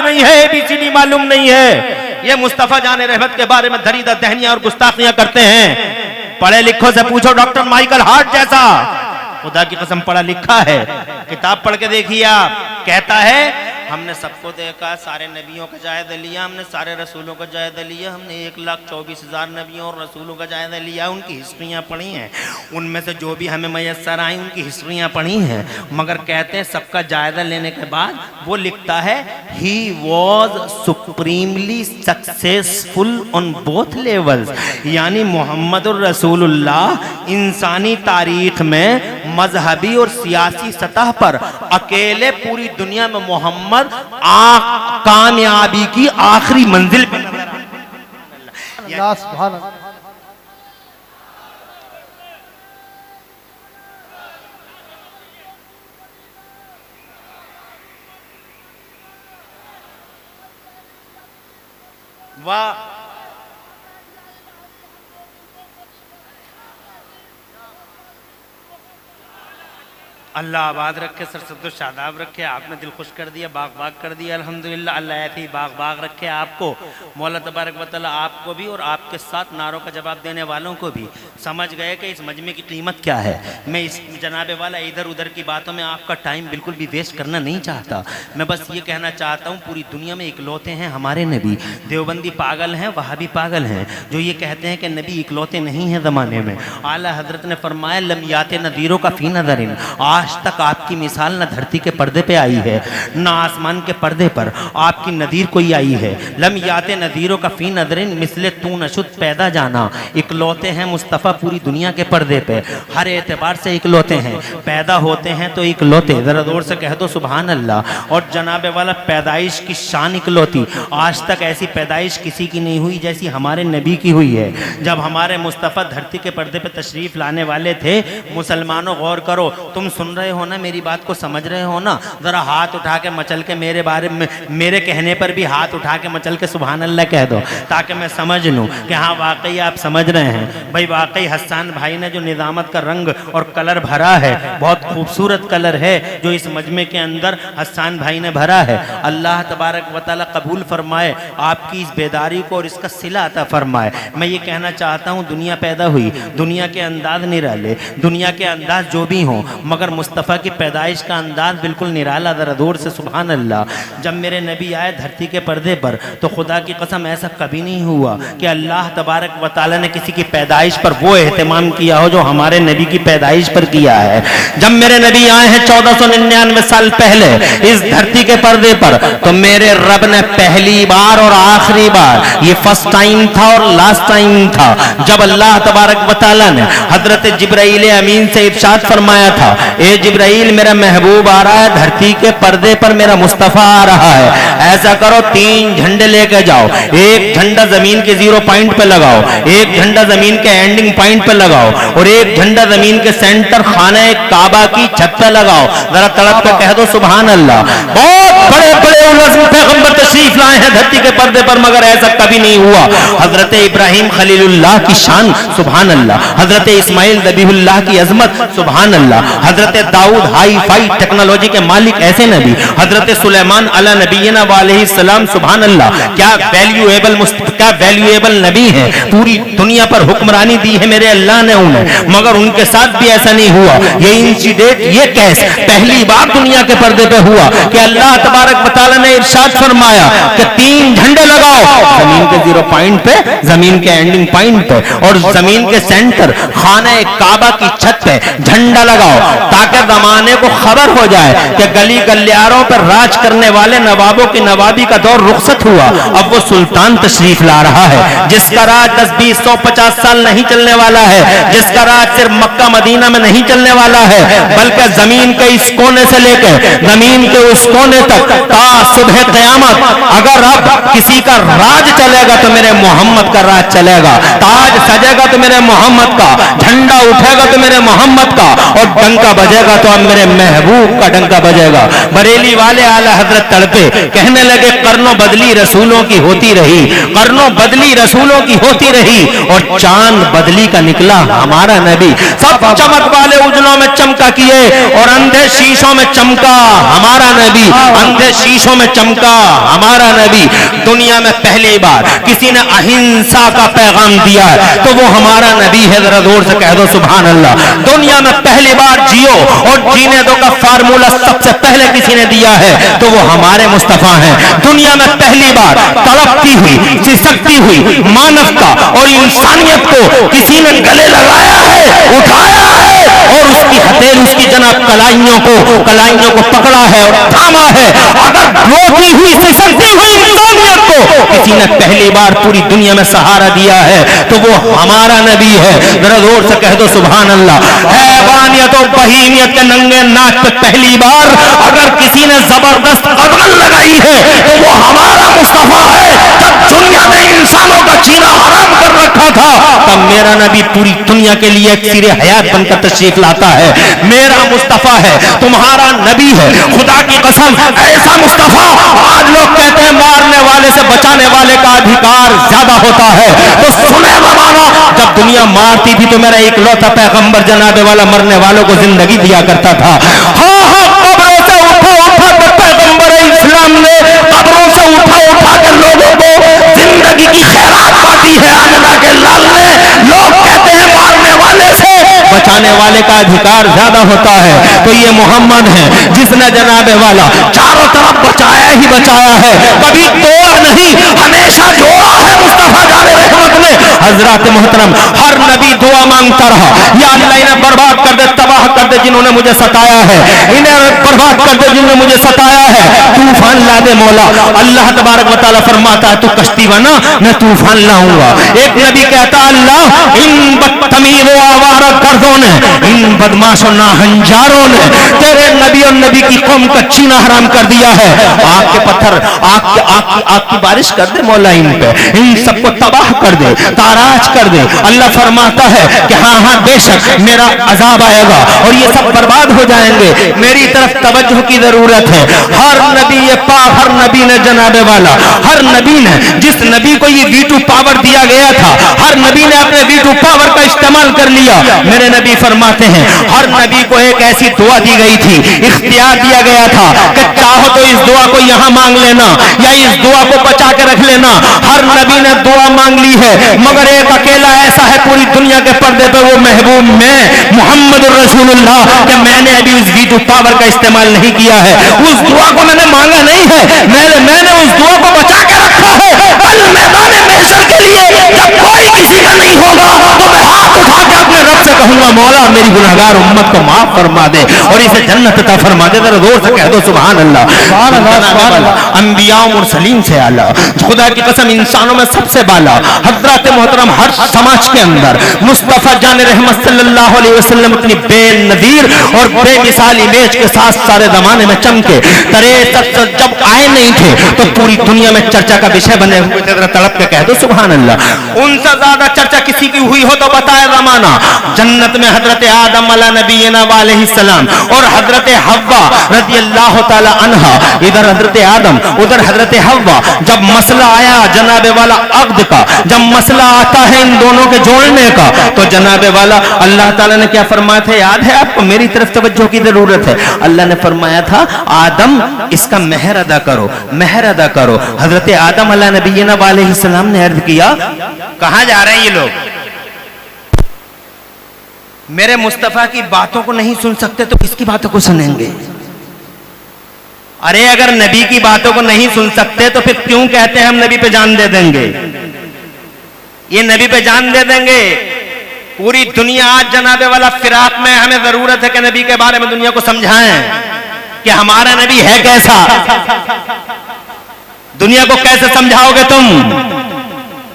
नहीं है, ABCD मालूम नहीं है। ये मुस्तफा जाने रहमत के बारे में दरीदा दहनियां और गुस्ताखियां करते हैं। पढ़े लिखों से पूछो डॉक्टर माइकल हार्ट जैसा, खुदा की कसम पढ़ा लिखा है, किताब पढ़ के देखिए आप। कहता है हमने सबको देखा, सारे नबियों का जायजा लिया, हमने सारे रसूलों का जायजा लिया, हमने 1,24,000 नबियों और रसूलों का जायजा लिया, उनकी हिस्ट्रियाँ पढ़ी हैं, उनमें से जो भी हमें मैसर आई उनकी हिस्ट्रियाँ पढ़ी हैं। मगर कहते हैं सबका जायजा लेने के बाद वो लिखता है he was supremely successful on both levels, यानी मोहम्मद रसूलुल्लाह इंसानी तारीख में मजहबी और सियासी सतह पर अकेले पूरी दुनिया में मोहम्मद कामयाबी की आखिरी मंजिल पे नजर आए। वाह, अल्लाह आबाद रखे, सरसद शादाब रखे, आपने दिल खुश कर दिया, बाग बाग कर दिया अल्हम्दुलिल्लाह। अल्लाह ऐसे ही बाग बाग रखे आपको, मौला तबारक व तआला आपको भी और आपके साथ नारों का जवाब देने वालों को भी। समझ गए कि इस मजमे की कीमत क्या है। मैं इस जनाबे वाला इधर उधर की बातों में आपका टाइम बिल्कुल भी वेस्ट करना नहीं चाहता। मैं बस ये कहना चाहता हूँ पूरी दुनिया में इकलौते हैं हमारे नबी। देवबंदी पागल हैं, वहाबी पागल हैं जो ये कहते हैं कि नबी इकलौते नहीं हैं ज़माने में। आला हजरत ने फरमाया लमियात नज़ीरों का फ़ी नज़रिन, आज तक आपकी मिसाल न धरती के पर्दे पे आई है न आसमान के पर्दे पर आपकी नदीर कोई आई है। लमियात नज़ीरों का फ़ी नज़रिन मिसले तू नशुद पैदा जाना। इकलौते हैं मुस्तफ़ा पूरी दुनिया के पर्दे पे, हर एतबार से इकलौते हैं। पैदा होते हैं तो इकलौते, ज़रा जोर से कह दो सुभान अल्लाह। और जनाबे वाला पैदाइश की शान इकलौती, आज तक ऐसी पैदाइश किसी की नहीं हुई जैसी हमारे नबी की हुई है। जब हमारे मुस्तफ़ा धरती के पर्दे पे तशरीफ़ लाने वाले थे, मुसलमानों गौर करो, तुम सुन रहे हो ना, मेरी बात को समझ रहे हो ना, ज़रा हाथ उठा के मचल के मेरे बारे में, मेरे कहने पर भी हाथ उठा के मचल के सुभान अल्लाह कह दो ताकि मैं समझ लूँ कि हाँ वाकई आप समझ रहे हैं। भाई वाकई हसन भाई ने जो निज़ामत का रंग और कलर भरा है, बहुत खूबसूरत कलर है जो इस मजमे के अंदर हसन भाई ने भरा है। अल्लाह तबारक व तआला कबूल फरमाए आपकी इस बेदारी को और इसका सिला अता फरमाए। मैं ये कहना चाहता हूँ दुनिया पैदा हुई, दुनिया के अंदाज निराले, दुनिया के अंदाज जो भी हों, मगर मुस्तफ़ा की पैदाइश का अंदाज बिल्कुल निराला। ज़रा दूर से सुभान अल्लाह। जब मेरे नबी आए धरती के पर्दे पर तो खुदा की कसम ऐसा कभी नहीं हुआ कि अल्लाह तबारक व तआला ने किसी की पैदाइश पर वो एहतमाम किया हो जो हमारे नबी की पैदाइश पर किया है। जब मेरे नबी आए हैं 1499 साल पहले इस धरती के पर्दे पर, तो मेरे रब ने पहली बार और आखिरी बार, ये फर्स्ट टाइम था और लास्ट टाइम था, जब अल्लाह तबारक व तआला ने हजरत जिब्राइल अमीन से इरशाद फरमाया था, ए जिब्राइल मेरा महबूब आ रहा है धरती के पर्दे पर, मेरा मुस्तफ़ा आ रहा है। ऐसा करो 3 झंडे लेके जाओ, एक झंडा जमीन के 0 पॉइंट पे लगाओ, एक झंडा जमीन के एंडिंग पॉइंट पे लगाओ और एक झंडा जमीन के सेंटर खाने काबा की छत पे लगाओ। जरा तड़प पे कह दो सुभान अल्लाह। बहुत बड़े बड़े पैगंबर तशरीफ लाए हैं धरती के पर्दे पर, मगर ऐसा कभी नहीं हुआ। हजरत इब्राहिम खलीलुल्लाह की शान सुभान अल्लाह, हजरत इस्माइल ज़बीहुल्लाह की अजमत सुभान अल्लाह, हजरत दाऊद हाई फाई टेक्नोलॉजी के मालिक ऐसे नबी, हजरत सुलेमान अला नबीना वालैहि सलाम सुभान अल्लाह। क्या वैल्यूएबल नबी है, पूरी दुनिया पर हुक्मरानी दी है मेरे अल्लाह ने उन्हें, मगर उनके साथ भी ऐसा नहीं हुआ। ये इंसिडेंट, ये केस पहली बार दुनिया के पर्दे पे हुआ कि अल्लाह तबारक व तआला ने इरशाद फरमाया कि 3 झंडे लगाओ जमीन के 0 पॉइंट पे, जमीन के एंडिंग पॉइंट पे और जमीन के सेंटर खाने काबा की छत पे झंडा लगाओ, ताकि जमाने को खबर हो जाए कि गली गलियारों पर राज करने वाले नवाबों की नवाबी का दौर रुखसत हुआ। अब वो सुल्तान तशरीफ ला रहा है जिसका राज 10, 20, 100, 50 साल नहीं चलने वाला है, जिसका राज सिर्फ मक्का मदीना में नहीं चलने वाला है, बल्कि जमीन के इस कोने से लेकर जमीन के उस कोने तक ता सुबह क़यामत। अगर अब जब किसी का राज चलेगा तो मेरे मोहम्मद का राज चलेगा, ताज सजेगा तो मेरे मोहम्मद का, झंडा उठेगा तो मेरे मोहम्मद का, और डंका बजेगा तो अब मेरे महबूब का डंका बजेगा। बरेली वाले आला हजरत तड़पे, कहने लगे कर्नों बदली रसूलों की होती रही, कर्नों बदली रसूलों की होती रही, और चांद बदली का निकला हमारा नबी। सब चमक वाले उजलों में चमका किए और अंधे शीशों में चमका हमारा नबी, अंधे शीशों में चमका हमारा नबी। दुनिया में पहली बार किसी ने अहिंसा का पैगाम दिया है तो वो हमारा नबी है। जरा जोर से कह दो सुभान अल्लाह। दुनिया में पहली बार जियो और जीने दो का फार्मूला सबसे पहले किसी ने दिया है तो वो हमारे मुस्तफा हैं। दुनिया में पहली बार तड़पती हुई, सिसकती हुई मानवता और इंसानियत को किसी ने गले लगाया है, उठाया है और उसकी हथेली, उसकी जनाब कलाइयों को पकड़ा है और थामा है। अगर रोती हुई, सिसकती हुई इंसानियत को किसी ने पहली बार पूरी दुनिया में सहारा दिया है तो वो हमारा नबी है। जरा जोर से कह दो सुभान अल्लाह। हैवानियत और बहीमियत के नंगे नाच पे पहली बार अगर किसी ने जबरदस्त कदम लगाई है तो वो हमारा मुस्तफा है। जब दुनिया में इंसानों का जीना हराम कर रखा था तब मेरा नबी पूरी दुनिया के लिए एक सिरे हयात बनकर तशरीफ लाता है। मेरा मुस्तफा है, तुम्हारा नबी है। खुदा की कसम ऐसा मुस्तफा, आज लोग कहते हैं मारने वाले से बचाने वाले का अधिकार ज्यादा होता है, तो सुने जमाना जब दुनिया मारती थी तो मेरा इकलौता पैगंबर जनाबे वाला मरने वालों को जिंदगी दिया करता था। हाँ, कब्रों से उठा के पैगंबर इस्लाम ने कब्रों से उठा के लोगों को जिंदगी की खैरात बांटी है अल्लाह के लाल ने। लोग कहते हैं मारने वाले से बचाने वाले का अधिकार ज्यादा होता है, तो ये मोहम्मद है जिसने जनाबे वाला चारों तरफ बचाया ही बचाया है, कभी तोड़ा नहीं, हमेशा जोड़ा है मुस्तफा जाने रहमत ने। हजरत मोहतरम हर नबी दुआ मांगता रहा, या अल्लाह इन्हें बर्बाद कर दे, तबाह कर दे जिन्होंने मुझे सताया है, इन्हें बर्बाद कर दे जिन्होंने मुझे सताया है, तूफान ला दे मौला। अल्लाह तबारक व तआला फरमाता है तू कश्ती बना, मैं तूफान लाऊंगा। एक नबी कहता अल्लाह इन बदतमीज व आवारा गर्दों ने, इन बदमाशों नाहंजारों ने तेरे नबी और नबी की कौम का चीना हराम कर दिया है। आग के पत्थर, आग की बारिश कर दे मौला इन पे, इन सबको तबाह कर दे, ताराज कर दे। अल्लाह फरमाता है कि हाँ हाँ बेशक मेरा अजाब आएगा और ये सब बर्बाद हो जाएंगे। मेरी तरफ तवज्जो की जरूरत है। हर नबी ये पाक, हर नबी ने जनाबे वाला, हर नबी ने जिस नबी को ये वीटू पावर दिया गया था, हर नबी ने अपने वीटू पावर का इस्तेमाल कर लिया। मेरे नबी फरमाते हैं हर नबी को एक ऐसी दुआ दी गई थी, इख्तियार दिया गया था कि चाहो तो इस दुआ को यहां मांग लेना या इस दुआ को बचा के रख लेना। हर नबी ने दुआ मांग ली है मगर एक अकेला ऐसा है पूरी दुनिया के पर्दे पे, वो महबूब मैं मोहम्मद रसूलुल्लाह, कि मैंने अभी उस वीटू पावर का इस्तेमाल नहीं किया है। उस दुआ को मैंने मांगा नहीं है, मैंने उस दुआ को बचा के रखा है। कल मैदान महशर के लिए जब कोई किसी का नहीं होगा तो मैं हाथ उठा के अपने रब से कहूंगा मौला मेरी गुनहगार उम्मत को माफ फरमा दे और इसे जन्नत अता फरमा दे। जरा जोर से कह दो सुभान अल्लाह। अंबिया मुरसलीन से आला, खुदा की कसम इंसानों में सबसे बाला हजरत मोहतरम हर समाज के अंदर मुस्तफा जान रहमत सल्लल्लाहु अलैहि वसल्लम अपनी बेनजीर और बेमिसाल इमेज के साथ सारे जमाने में चमके। तरे जब आए नहीं थे तो पूरी दुनिया में चर्चा का विषय बने हुए थे। जरा तड़प के कह दो सुभान अल्लाह। उनसे ज्यादा चर्चा किसी की हुई हो तो बताए जमाना। जन्नत में हजरत आदम अला नबीना अलैहिस्सलाम और हजरत हव्वा रज़ियल्लाहु ताला अन्हा, इधर हजरत आदम उधर हजरत हव्वा। जब मसला आया जनाबे वाला अक़्द का, जब मसला आता है इन दोनों के जोड़ने का, तो जनाबे वाला अल्लाह ताला ने क्या फरमाया था याद है आपको? मेरी तरफ तवज्जो की जरूरत है। अल्लाह ने फरमाया था आदम इसका मेहर अदा करो, मेहर अदा करो। हजरत आदम अला नबीना अलैहिस्सलाम ने अर्ज किया कहां जा रहे हैं ये लोग? मेरे मुस्तफा की बातों को नहीं सुन सकते तो किसकी बातों को सुनेंगे? अरे अगर नबी की बातों को नहीं सुन सकते तो फिर क्यों कहते हैं हम नबी पे जान दे देंगे? ये नबी पे जान दे देंगे। पूरी दुनिया आज जनाबे वाला फिराक में, हमें जरूरत है कि नबी के बारे में दुनिया को समझाएं कि हमारा नबी है कैसा। दुनिया को कैसे समझाओगे तुम?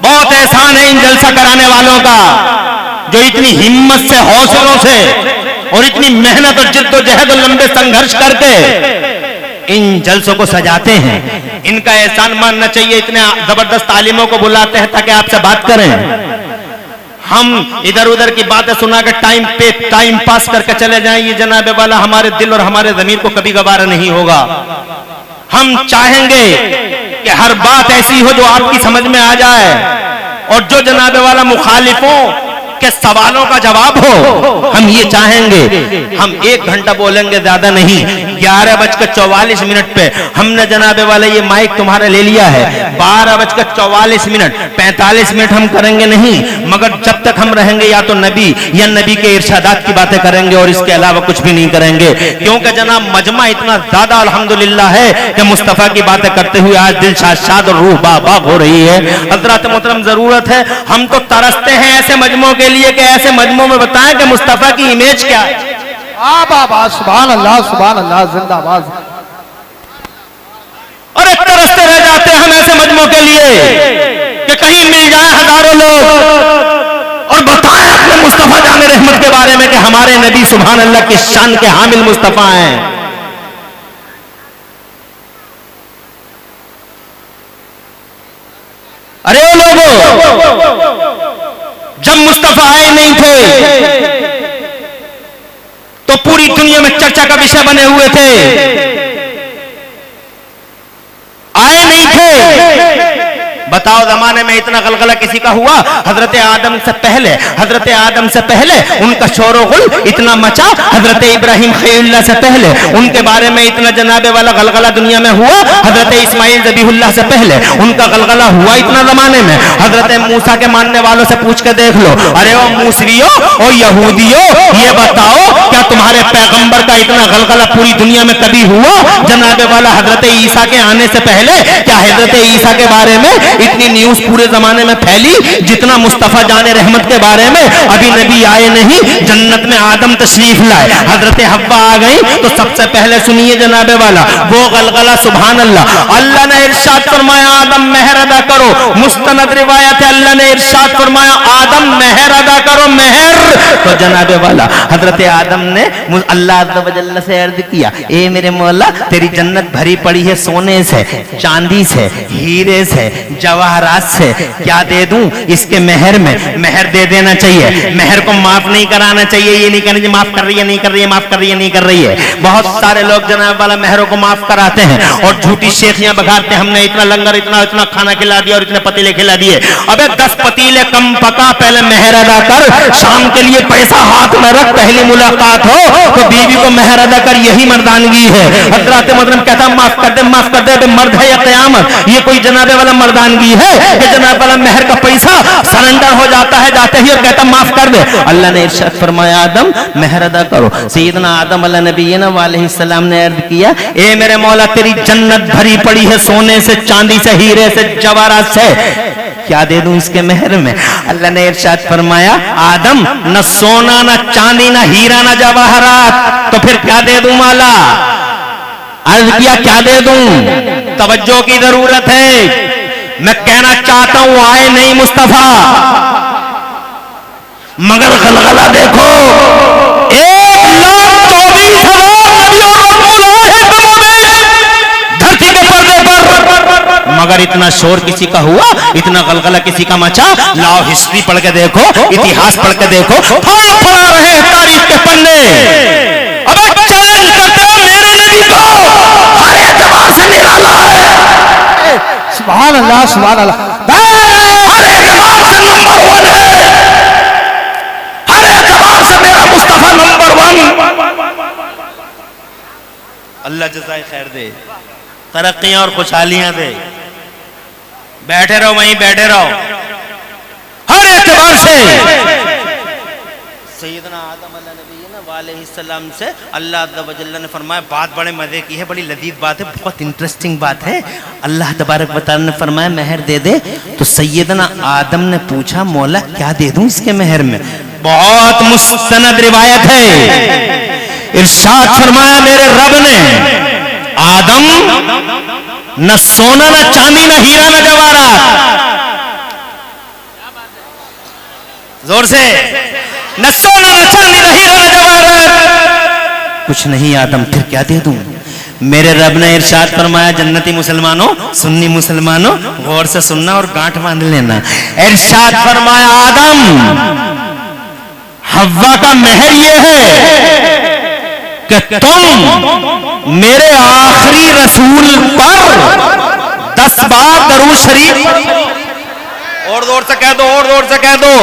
बहुत एहसान है इन जलसा कराने वालों का जो इतनी हिम्मत से, हौसलों से और इतनी मेहनत और जिद्दोजहद और लंबे संघर्ष करके इन जलसों को सजाते हैं, इनका एहसान मानना चाहिए। इतने जबरदस्त आलिमों को बुलाते हैं ताकि आपसे बात करें। हम इधर उधर की बातें सुना के टाइम पास करके चले जाएं, ये जनाबे वाला हमारे दिल और हमारे ज़मीर को कभी गवारा नहीं होगा। हम चाहेंगे कि हर बात ऐसी हो जो आपकी समझ में आ जाए, और जो जनाबे वाला मुखालिफों के सवालों का जवाब हो, हम ये चाहेंगे। हम 1 घंटा बोलेंगे, ज्यादा नहीं। 11:44 पे हमने जनाबे वाला ये माइक तुम्हारा ले लिया है। 12:44 45 मिनट हम करेंगे नहीं, मगर जब तक हम रहेंगे या तो नबी या नबी के इरशादात की बातें करेंगे और इसके अलावा कुछ भी नहीं करेंगे। क्योंकि जनाब मजमा इतना ज्यादा अल्हम्दुलिल्लाह है कि मुस्तफा की बातें करते हुए आज दिल शाद और रूह बाब हो रही है। हजरत मोहतरम जरूरत है, हम तो तरसते हैं ऐसे मजमों के लिए कि ऐसे मजमों में बताएं कि मुस्तफा की इमेज क्या है। सुभान अल्लाह जिंदाबाद। और तरसते रह जाते हैं हम ऐसे मजमों के लिए कि कहीं मिल जाए हजारों लोग और बताएं अपने मुस्तफा जाने रहमत के बारे में कि हमारे नबी सुभान अल्लाह की शान के हामिल मुस्तफा हैं। अरे ओ लोगों, जब मुस्तफा आए नहीं थे तो पूरी दुनिया में चर्चा का विषय बने हुए थे। आए नहीं थे, बताओ जमाने में इतना गलगला किसी का हुआ? हजरत आदम से पहले उनका शोर-ओ-गुल इतना मचा। हजरत इब्राहिम खलीलुल्लाह से पहले उनके बारे में इतना जनाबे वाला गलगला दुनिया में हुआ। हजरत इस्माइल ज़बीहुल्लाह से पहले उनका गलगला हुआ इतना जमाने में। हजरत मूसा के मानने वालों से पूछ के देख लो, अरे ओ मूसरियों, ओ यहूदियों, ये बताओ क्या तुम्हारे पैगंबर का इतना गलगला पूरी दुनिया में कभी हुआ? जनाबे वाला हजरत ईसा के आने से पहले क्या हजरत ईसा के बारे में इतनी न्यूज पूरे जमाने में फैली जितना मुस्तफा जाने रहमत के बारे में? अभी नबी आए नहीं, जन्नत में आदम तशरीफ लाए, हजरत हव्वा आ गई, तो सबसे पहले सुनिए जनाबे वाला वो गलगला। सुभान अल्लाह, अल्लाह ने इरशाद फरमाया आदम मेहर अदा करो। मुस्तनद रिवायत है, अल्लाह ने इरशाद फरमाया आदम मेहर अदा करो, मेहर। तो जनाबे वाला हजरत आदम ने अल्लाह अज़्ज़ व जल्ल से अर्ज किया, ए मेरे मौला, तेरी जन्नत भरी पड़ी है सोने से, चांदी से, हीरे से, जवाहरात से, क्या दे दूं इसके मेहर में? मेहर दे देना चाहिए, मेहर को माफ नहीं कराना चाहिए। ये नहीं कहना माफ कर रही है, नहीं कर रही है, माफ कर रही है, नहीं कर रही है। बहुत सारे लोग जनाब वाला मेहरों को माफ कराते हैं और झूठी शेखियां बघारते हैं, हमने इतना लंगर इतना खाना खिला दिया और इतने पतीले खिला दिए। अबे 10 पतीले कम पका, पहले मेहर अदा कर। शाम के लिए पैसा हाथ में रख, पहली मुलाकात हो तो बीवी को मेहर अदा कर, यही मर्दानगी है। हजरत मोहतरम कहता माफ कर दे, माफ कर दे, मर्द है या कयामत? ये कोई जनाबे वाला मर्दानगी है कि जनाब वाला मेहर का पैसा सरेंडर हो जाता है जाते ही और कहता माफ कर दे? अल्लाह ने इरशाद फरमाया आदम मेहर अदा करो। सैयदना आदम अला नबीना वालैहिस्सलाम ने अर्ज किया, ए मेरे मौला, तेरी जन्नत भरी पड़ी है सोने से, चांदी से, हीरे से, जवाहरात से, क्या दे दूं इसके मेहर में? अल्लाह ने इरशाद फरमाया आदम, न सोना, न चांदी, न हीरा, न जवाहरात, तो फिर क्या दे दूं मौला? अर्ज किया क्या दे दूं? तवज्जो की जरूरत है। मैं कहना चाहता हूं आए नहीं मुस्तफा, मगर गलगला देखो, 1,24,000 धरती के पर्दे पर, मगर इतना शोर किसी का हुआ, इतना गलगला किसी का मचा? लाओ हिस्ट्री पढ़ के देखो, इतिहास पढ़ के देखो, फड़ा रहे तारीख के पन्ने। अबे चैलेंज करते हो मेरे नबी को, हर एतबार से निराला है। सुभान अल्लाह, सुभान अल्लाह। हर एतबार से नंबर 1 है, हर एतबार से मेरा मुस्तफा नंबर 1। अल्लाह जज़ाए खैर दे, तरक्कियां और खुशहालियां दे। बैठे रहो वहीं बैठे रहो, हर एतबार से। सैयदना आदम अलैहिस्सलाम से अल्लाह अज़्ज़ व जल्ल ने फरमाया, बात बड़े मजे की है, बड़ी लजीज बात है, बहुत इंटरेस्टिंग बात है। अल्लाह तबारक व तआला ने फरमाया मेहर दे दे। तो सैयदना आदम ने पूछा मौला क्या दे दूं इसके मेहर में? बहुत मुस्तनद रिवायत है, इरशाद फरमाया मेरे रब ने, आदम न सोना, न चांदी, न हीरा, न जवाहरात, जोर से, न सोना, न चांदी, न हीरा, न जवाहरात, कुछ नहीं आदम, फिर क्या दे दूं? मेरे रब ने इरशाद फरमाया, जन्नती मुसलमानों, सुन्नी मुसलमानों, गौर से सुनना और गांठ बांध लेना। इरशाद फरमाया, आदम हव्वा का महर ये है कि तुम मेरे आखिरी रसूल पर 10 बार दरूद शरीफ, और जोर से कह दो, और जोर से कह दो।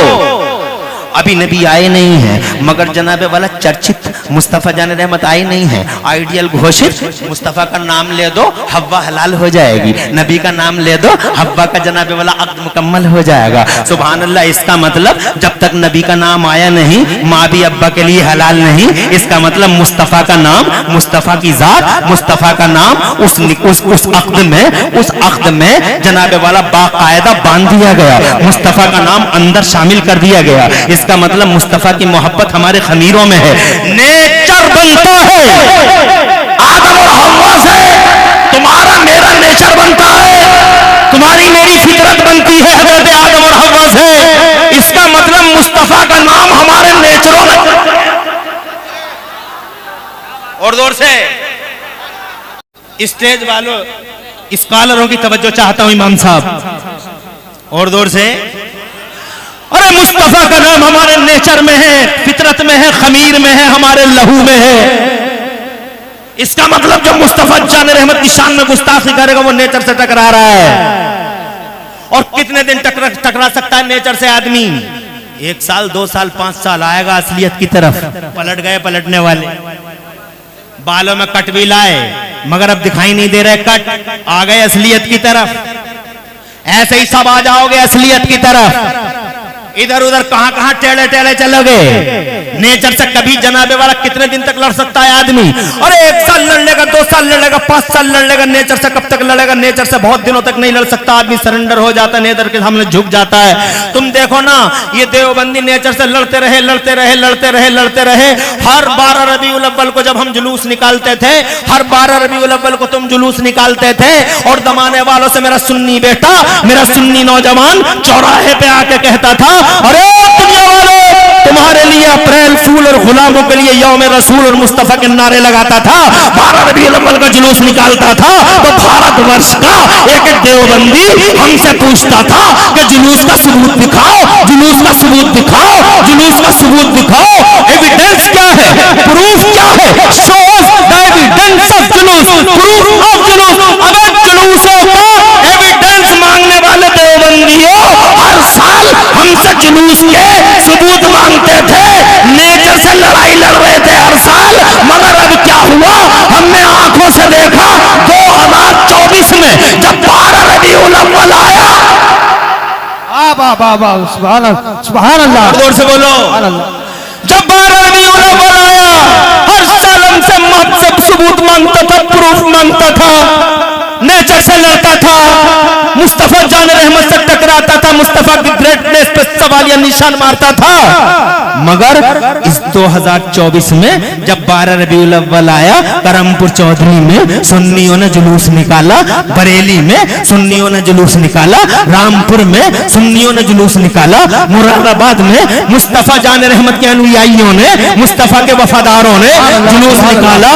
अभी नबी आए नहीं है, मगर जनाबे वाला चर्चित मुस्तफ़ा जान रहमत आए नहीं है, आइडियल घोषित मुस्तफ़ा का नाम ले दो, हव्वा हलाल हो जाएगी। नबी का नाम ले दो, हव्वा का जनाबे वाला अक़्द मुकम्मल हो जाएगा। सुभान अल्लाह। इसका मतलब जब तक नबी का नाम आया नहीं, माँ भी अब्बा के लिए हलाल नहीं। इसका मतलब मुस्तफ़ा का नाम, मुस्तफ़ा की जात, मुस्तफ़ा का नाम उस अक़्द में जनाबे वाला बाकायदा बांध दिया गया, मुस्तफ़ा का नाम अंदर शामिल कर दिया गया। इसका मतलब मुस्तफ़ा की मोहब्बत हमारे खमीरों में है। नेचर बनता है आदम और हव्वा से, तुम्हारा मेरा नेचर बनता है, तुम्हारी मेरी फितरत बनती है हज़रत आदम और हव्वा से। इसका मतलब मुस्तफ़ा का नाम हमारे नेचरों में। और जोर से स्टेज वालों, स्कॉलरों की तवज्जो चाहता हूं इमाम साहब, और जोर से। अरे मुस्तफ़ा का नाम हमारे नेचर में है, फितरत में है, खमीर में है, हमारे लहू में है। इसका मतलब जो मुस्तफ़ा जान रहमत की शान में गुस्ताखी करेगा वो नेचर से टकरा रहा है। और कितने दिन टकरा सकता है नेचर से आदमी? 1 साल, 2 साल, 5 साल, आएगा असलियत की तरफ। पलट गए पलटने वाले, बालों में कट भी लाए मगर अब दिखाई नहीं दे रहे कट, आ गए असलियत की तरफ। ऐसे ही सब आ जाओगे असलियत की तरफ। इधर उधर कहां कहां टेढ़े टेढ़े चलोगे। नेचर से कभी जनाबे वाला कितने दिन तक लड़ सकता है आदमी? अरे 1 साल लड़ लेगा, 2 साल लड़ लेगा, 5 साल लड़ लेगा, नेचर से कब तक लड़ेगा? नेचर से बहुत दिनों तक नहीं लड़ सकता आदमी, सरेंडर हो जाता है, नेचर के सामने झुक जाता है। तुम देखो ना, ये देवबंदी नेचर से लड़ते रहे, लड़ते रहे, लड़ते रहे, लड़ते रहे। हर 12 रबीउल अव्वल को जब हम जुलूस निकालते थे, हर 12 रबीउल अव्वल को तुम जुलूस निकालते थे, और दमाने वालों से मेरा सुन्नी बेटा, मेरा सुन्नी नौजवान चौराहे पे आके कहता था, अरे दुनिया वालों, तुम्हारे लिए अप्रैल फूल और गुलामों के लिए यौम रसूल और मुस्तफ़ा के नारे लगाता था। 12 रबीउल अव्वल का जुलूस निकालता था तो भारतवर्ष का एक देवबंदी हमसे पूछता था कि जुलूस का सबूत दिखाओ, जुलूस का सबूत दिखाओ, जुलूस का सबूत दिखाओ। एविडेंस क्या है? प्रूफ क्या है? शोज द एविडेंस ऑफ जुलूस, प्रूफ ऑफ जुलूस। अगर जुलूसों का एविडेंस मांगने वाले देवबंदियों हर साल हमसे जुलूस के सबूत मांगते थे, नेचर से लड़ाई लड़ रहे थे हर साल। मगर अब क्या हुआ? हमने आंखों से देखा 2024 में जब 12 रबीउल अव्वल आया। सुभान अल्लाह, जोर से बोलो। जब 12 रबीउल अव्वल आया, हर साल हमसे मकसद सबूत मांगता था, प्रूफ मांगता था, नेचर से लड़ता था, मुस्तफ़ा जान रहमत से टकराता था, मुस्तफ़ा की ग्रेटनेस पे सवालिया निशान मारता था। मगर इस 2024 में जब 12 रबीउल अव्वल आया, करमपुर चौधरी में सुन्नियों ने जुलूस निकाला, बरेली में सुन्नियों ने जुलूस निकाला, रामपुर में सुन्नियों ने जुलूस निकाला, मुरादाबाद में मुस्तफ़ा जान रहमत के अनुयायियों ने, मुस्तफ़ा के वफादारों ने जुलूस निकाला।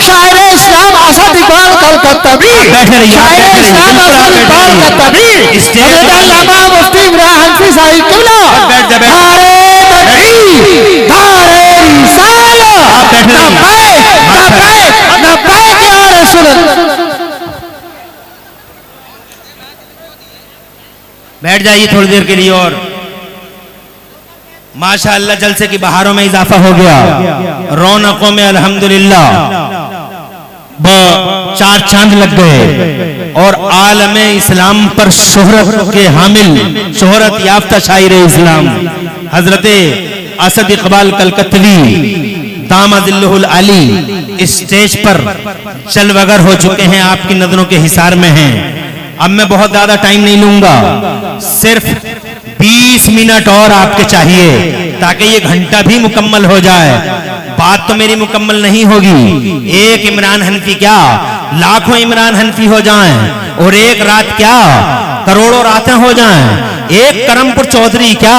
शायर इस्लाम असद इकबाल कलकत्तावी, शायर इस्लाम असद इकबाल कलकत्तावी, अल्लामा मुफ्ती इमरान हनफी साहिब किबला, धारे तकबीर, धारे रिसाला, लब्बैक या रसूल अल्लाह। बैठ जाइए थोड़ी देर के लिए। और माशाअल्लाह जलसे की बहारों में इजाफा हो गया, रौनकों में अल्हम्दुलिल्लाह 4 चांद लग गए, और आलमे इस्लाम पर शोहरत के हामिल, शोहरत याफ्ता शायर इस्लाम हजरते असद इकबाल कलकत्तवी दामादिल्लुहुल अली स्टेज पर चलवगर हो चुके हैं, आपकी नजरों के हिसार में हैं। अब मैं बहुत ज्यादा टाइम नहीं लूंगा, सिर्फ 20 मिनट और आपके चाहिए ताकि ये घंटा भी मुकम्मल हो जाए। बात तो मेरी मुकम्मल नहीं होगी, एक इमरान हनफी क्या लाखों इमरान हनफी हो जाएं, और एक रात क्या करोड़ों रातें हो जाएं, एक करमपुर चौधरी क्या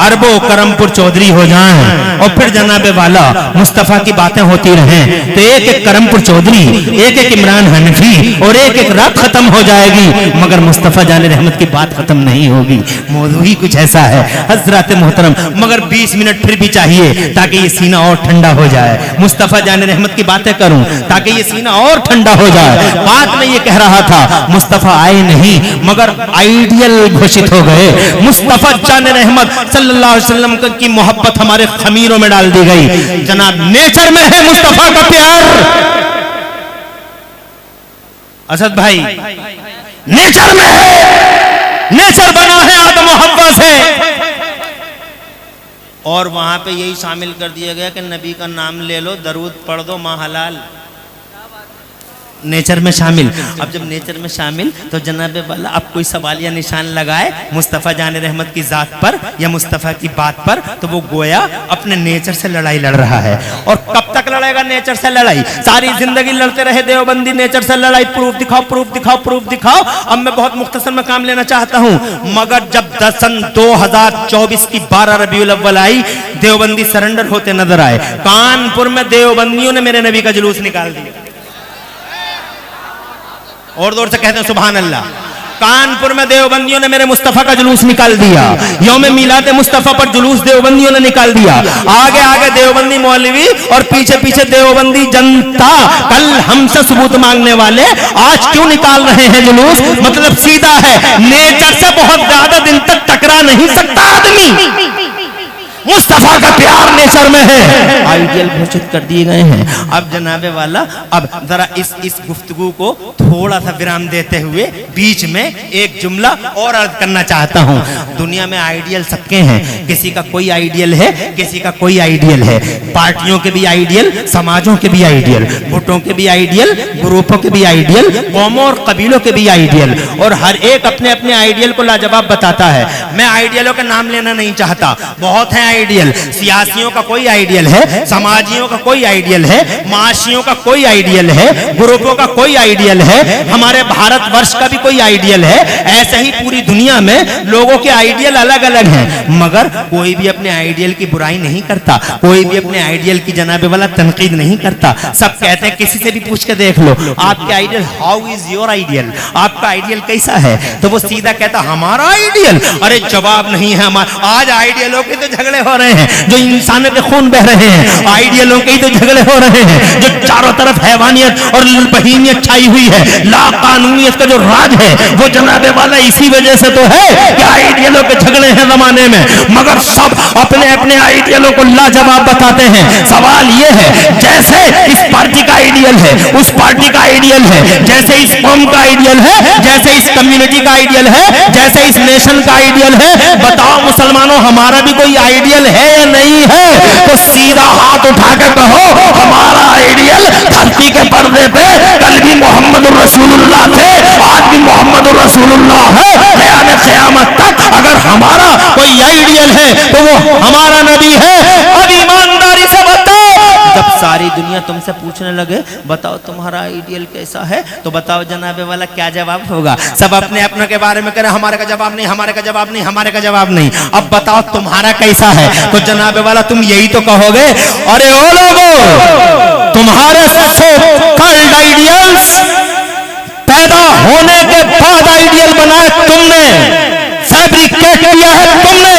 अरबों करमपुर चौधरी हो जाएं, और फिर जनाबे वाला मुस्तफा की बातें होती रहें, तो एक एक करमपुर चौधरी, एक एक इमरान हनफी और एक एक रात खत्म हो जाएगी, मगर मुस्तफा जाने रहमत की बात खत्म नहीं होगी। मौजू ही कुछ ऐसा है हजरत मोहतरम, मगर 20 मिनट फिर भी चाहिए ताकि ये सीना और ठंडा हो जाए। मुस्तफा जाने रहमत की बातें करूं ताकि ये सीना और ठंडा हो जाए। बात में ये कह रहा था, मुस्तफा आए नहीं मगर आइडियल घोषित हो गए। मुस्तफा जाने रहमत सल्लल्लाहु अलैहि वसल्लम की मोहब्बत हमारे खमीरों में डाल दी गई। जनाब नेचर में है मुस्तफा का प्यार। असद भाई नेचर में है, नेचर बना है आदम और हव्वा से, और वहां पे यही शामिल कर दिया गया कि नबी का नाम ले लो, दरूद पढ़ दो, माँ हलाल। नेचर में शामिल। अब जब नेचर में शामिल तो जनाबे वाला अब कोई सवाल या निशान लगाए मुस्तफ़ा जाने रहमत की जात पर या मुस्तफ़ा की बात पर, तो वो गोया अपने नेचर से लड़ाई लड़ रहा है। और कब तक लड़ेगा नेचर से लड़ाई? सारी जिंदगी लड़ते रहे देवबंदी नेचर से लड़ाई, प्रूफ दिखाओ प्रूफ दिखाओ प्रूफ दिखाओ। अब मैं बहुत मुख्तसर में काम लेना चाहता हूं, मगर जब सन 2024 की 12 रबीउल अव्वल आई, देवबंदी सरेंडर होते नजर आए। कानपुर में देवबंदियों ने मेरे नबी का जुलूस निकाल दिया, और जोर से कहते हैं सुभान अल्लाह। कानपुर में देवबंदियों ने मेरे मुस्तफा का जुलूस निकाल दिया। यौम मिलाद मुस्तफा पर जुलूस देवबंदियों ने निकाल दिया। आगे आगे देवबंदी मौलवी और पीछे पीछे देवबंदी जनता। कल हमसे सबूत मांगने वाले आज क्यों निकाल रहे हैं जुलूस? मतलब सीधा है, नेचर से बहुत ज्यादा दिन तक टकरा नहीं सकता आदमी। मुस्तफा का प्यार नेचर में है। आइडियल घोषित कर दिए गए हैं। अब जनाबे वाला अब जरा इस गुफ्तगू को थोड़ा सा विराम देते हुए बीच में एक जुमला और अर्ज करना चाहता हूं। दुनिया में आइडियल सबके हैं, किसी का कोई आइडियल है, किसी का कोई आइडियल है। पार्टियों के भी आइडियल, समाजों के भी आइडियल, गुटों के भी आइडियल, ग्रुपों के भी आइडियल, कौमों और कबीलों के भी आइडियल, और हर एक अपने अपने आइडियल को लाजवाब बताता है। मैं आइडियलों का नाम लेना नहीं चाहता, बहुत है आइडियल। सियासियों का कोई आइडियल है, समाजियों का कोई आइडियल है, माशियों का कोई आइडियल है, ग्रुपों का कोई आइडियल है, हमारे भारतवर्ष का भी कोई आइडियल है। ऐसे ही पूरी दुनिया में लोगों के आइडियल अलग अलग हैं, मगर कोई भी अपने आइडियल की बुराई नहीं करता, कोई भी अपने आइडियल की जनाबे वाला तनकीद नहीं करता। सब कहते हैं, किसी से भी पूछ के देख लो आपके ideal, how is your ideal, आपका आइडियल कैसा है, तो वो सीधा कहता हमारा आइडियल। अरे जवाब नहीं है हमारा। आज आइडियलों के तो झगड़े हो रहे हैं, जो इंसानों के खून बह रहे हैं, आइडियलों के ही तो झगड़े हो रहे हैं, जो चारों तरफ हैवानियत और बहीमियत छाई हुई है, लाकानूनियत का जो राज है, वो जनाबे वाला इसी वजह से तो है कि आइडियलों के झगड़े हैं जमाने में। मगर सब अपने अपने आइडियलों को लाजवाब बताते हैं। सवाल ये है, जैसे इस पार्टी का आइडियल है, उस पार्टी का आइडियल है, जैसे इस कौम का आइडियल है, जैसे इस कम्युनिटी का आइडियल है, जैसे इस नेशन का आइडियल है, बताओ मुसलमानों हमारा भी कोई आइडियल है या नहीं है? तो सीधा हाथ उठा के कहो हमारा आइडियल धरती के पर्दे पे कल भी मोहम्मद रसूलुल्लाह थे, आज भी मोहम्मद रसूलुल्लाह है, क़याम क़यामत तक। अगर हमारा कोई आइडियल है तो वो हमारा नबी है। अब ईमानदारी से बताओ, जब सारी दुनिया तुमसे पूछने लगे बताओ तुम्हारा आइडियल कैसा है, तो बताओ जनाबे वाला क्या जवाब होगा? सब अपने अपने के बारे में कह रहे हमारे का जवाब नहीं, हमारे का जवाब नहीं, हमारे का जवाब नहीं। अब बताओ तुम्हारा कैसा है, तो जनाबे वाला तुम यही तो कहोगे, अरे ओ लोगो तुम्हारे सो कॉल्ड आइडियल्स पैदा होने के बाद आइडियल बनाए तुमने, फैब्रिकेट किया है तुमने।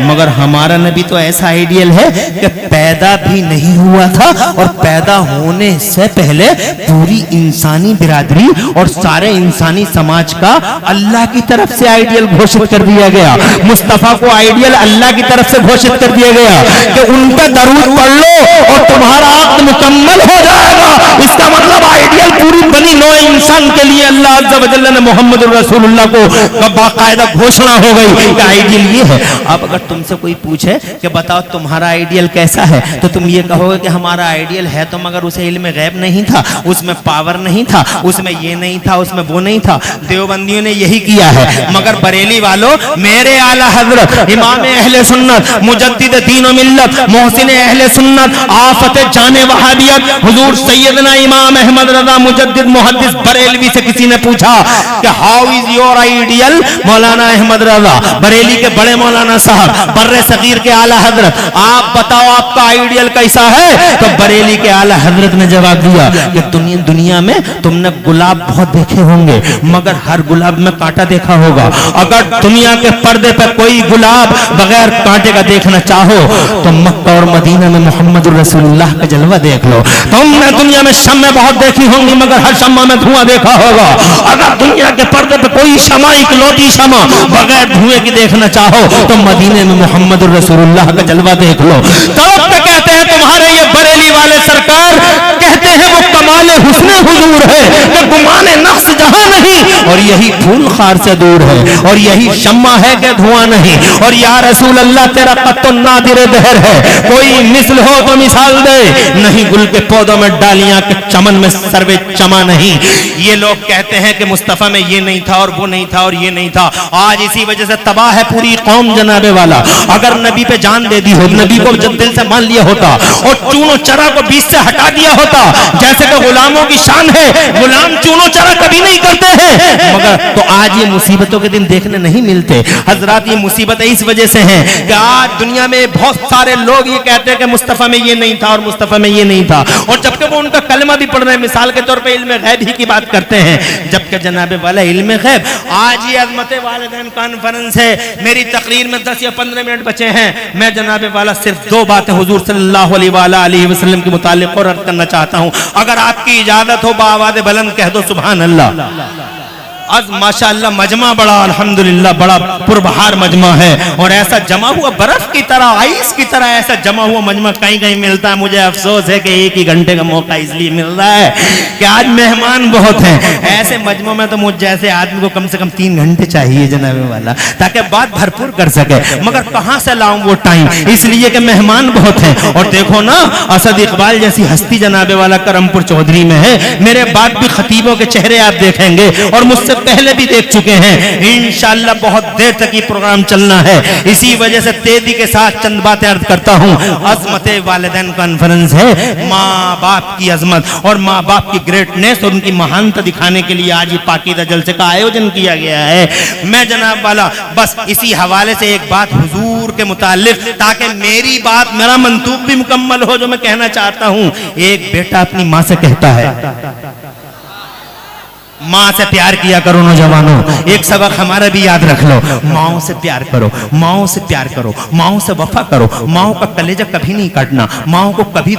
मगर हमारा नबी तो ऐसा आइडियल है कि पैदा भी नहीं हुआ था, और पैदा होने से पहले पूरी इंसानी बिरादरी और सारे इंसानी समाज का अल्लाह की तरफ से आइडियल घोषित कर दिया गया। मुस्तफा को आइडियल अल्लाह की तरफ से घोषित कर दिया गया कि उन पे दरूद पढ़ लो और तुम्हारा अक़्द मुकम्मल हो जाएगा। इसका मतलब आइडियल पूरी बनी नौ इंसान के लिए अल्लाह अज़्ज़ व जल्ल ने मोहम्मद रसूलुल्लाह को बाकायदा घोषणा हो गई कि आइडियल ये है। अब अगर तुमसे कोई पूछे कि बताओ तुम्हारा आइडियल कैसा है, तो तुम ये कहोगे कि हमारा आइडियल है तो मगर उसे इल्म गैब नहीं था, उसमें पावर नहीं था, उसमें ये नहीं था, उसमें वो नहीं था। देवबंदियों ने यही किया है। मगर बरेली वालों, मेरे आला हजरत इमाम अहले सुन्नत मुजद्दिद दीन व मिल्लत मोहसिन अहले सुन्नत आफत जाने वहाबियत हुजूर सैयदना इमाम अहमद रज़ा मुजद्दिद मुहद्दिस बरेलवी से किसी ने पूछा कि हाउ इज योर आइडियल मौलाना अहमद रजा, बरेली के बड़े मौलाना साहब, बर्रे सगीर के आला हजरत, आप बताओ आपका आइडियल कैसा है? तो बरेली के आला हजरत ने जवाब दिया कि दुनिया में तुमने गुलाब बहुत देखे होंगे मगर हर गुलाब में कांटा देखा होगा। अगर दुनिया के पर्दे पर कोई गुलाब बगैर कांटे का देखना चाहो तो मक्का और मदीना में मोहम्मद रसूलुल्लाह का जलवा देख लो। तुमने दुनिया में शम्में बहुत देखी होंगी मगर हर शम्मा में धुआं देखा होगा। अगर दुनिया के पर्दे पर कोई शमा, इकलौती शमा बगैर धुएं की देखना चाहो तो मदीने में मोहम्मद रसूलुल्लाह का जलवा देख लो। तो कहते हैं तुम्हारे ये बरेली वाले सरकार कहते हैं वो कमाले हुस्ने हुजूर है, वो गुमाने नक्श जहां नहीं, और यही फूल खार से दूर है, और यही शम्मा है कि धुआं नहीं। और या रसूल अल्लाह तेरा कत्तो नादिर दहर है, कोई मिसल हो तो मिसाल दे, नहीं गुल के पौधों में डालियां के चमन में सर्वे चमा नहीं। ये लोग कहते हैं कि मुस्तफा में ये नहीं था और वो नहीं था और ये नहीं था। आज इसी वजह से तबाह है पूरी कौम जनाबे वाला। अगर नबी पे जान दे दी हो, नबी को जब दिल से मान लिया होता और चूनो चरा को बीच से हटा दिया होता, जैसे कि गुलामों की शान है, गुलाम चूनो चरा कभी नहीं करते हैं, मगर तो आज ये मुसीबतों के दिन देखने नहीं मिलते। हजरात ये मुसीबतें इस वजह से हैं कि आज दुनिया में बहुत सारे लोग ये कहते हैं कि मुस्तफा में ये नहीं था और मुस्तफा में ये नहीं था, और जबकि वो उनका कलमा भी पढ़ रहे हैं, मिसाल के तौर पे इल्म गैब ही की बात करते हैं, जबकि जनाबे वाला इल्म गैब। आज ये अज़मत वालिदैन कॉन्फ्रेंस है, मेरी तकरीर में 10 या 15 मिनट बचे हैं। मैं जनाबे वाला सिर्फ 2 बातें हुजूर सल्लल्लाहु अलैहि वसल्लम के मुतालिक और अर्ज करना चाहता हूं। अगर आपकी इजाजत हो बाआवाज़ बुलंद कह दो सुभान अल्लाह। आज माशाअल्लाह मजमा बड़ा अल्हम्दुलिल्लाह बड़ा पुरबहार मजमा है, और ऐसा जमा हुआ बर्फ की तरह, आइस की तरह ऐसा जमा हुआ मजमा कहीं कहीं मिलता है। मुझे अफसोस है कि 1 ही घंटे का मौका इसलिए मिल रहा है कि आज मेहमान बहुत हैं। ऐसे मजमों में तो मुझ जैसे आदमी को कम से कम 3 घंटे चाहिए जनाबे वाला, ताकि बात भरपूर कर सके, मगर कहां से लाऊं वो टाइम, इसलिए कि मेहमान बहुत हैं। और देखो ना, असद इकबाल जैसी हस्ती जनाबे वाला करमपुर चौधरी में है। मेरे बाद भी खतीबों के चेहरे आप देखेंगे और मुझसे पहले भी देख चुके हैं। इंशाअल्लाह बहुत देर तक ये प्रोग्राम चलना है, इसी वजह से तेजी के साथ चंद बातें अर्ज करता हूं। अज़मत वालिदैन कॉन्फ्रेंस है, माँ बाप की अजमत और माँ बाप की ग्रेटनेस और उनकी महानता दिखाने के लिए आज ये पाकीज़ा जलसे का आयोजन किया गया है। मैं जनाब वाला बस इसी हवाले से एक बात हुजूर के मुतालिक, ताकि मेरी बात, मेरा मंतूब भी मुकम्मल हो जो मैं कहना चाहता हूं। एक बेटा अपनी माँ से कहता है, माँ से प्यार किया करो नौजवानों, एक सबक हमारा भी याद रख लो, माओ से प्यार करो, माओ से प्यार करो, माओ से वफा करो, माओ का कलेजा कभी नहीं काटना, माओ को कभी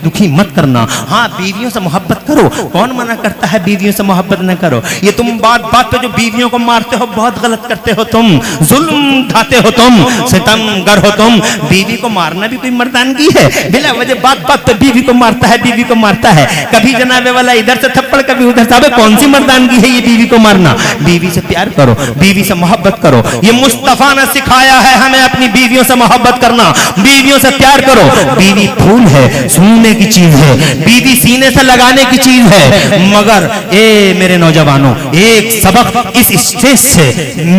दुखी मत करना। हाँ, बीवियों से मोहब्बत करो, कौन मना करता है बीवियों से मोहब्बत न करो। ये तुम बात बात पे जो बीवियों को मारते हो बहुत गलत करते हो, तुम जुल्म ढाते हो, तुम सितमगर हो, तुम बीवी को मारना भी कोई मर्दानगी है? बिला वजह बात बात पे बीवी को मारता है, बीवी को मारता है, कभी जनाबे वाला इधर से थप्पड़ कभी उधर से। कौन सी मर्दानगी है ये बीवी को मारना? बीवी से प्यार करो, बीवी से मोहब्बत करो। ये मुस्तफा ने सिखाया है हमें अपनी बीवियों से मोहब्बत करना, बीवियों से प्यार करो। बीवी फूल है, सूंघने की चीज है, बीवी सीने से लगाने की चीज है। मगर ए मेरे नौजवानों, एक सबक इस स्टेज से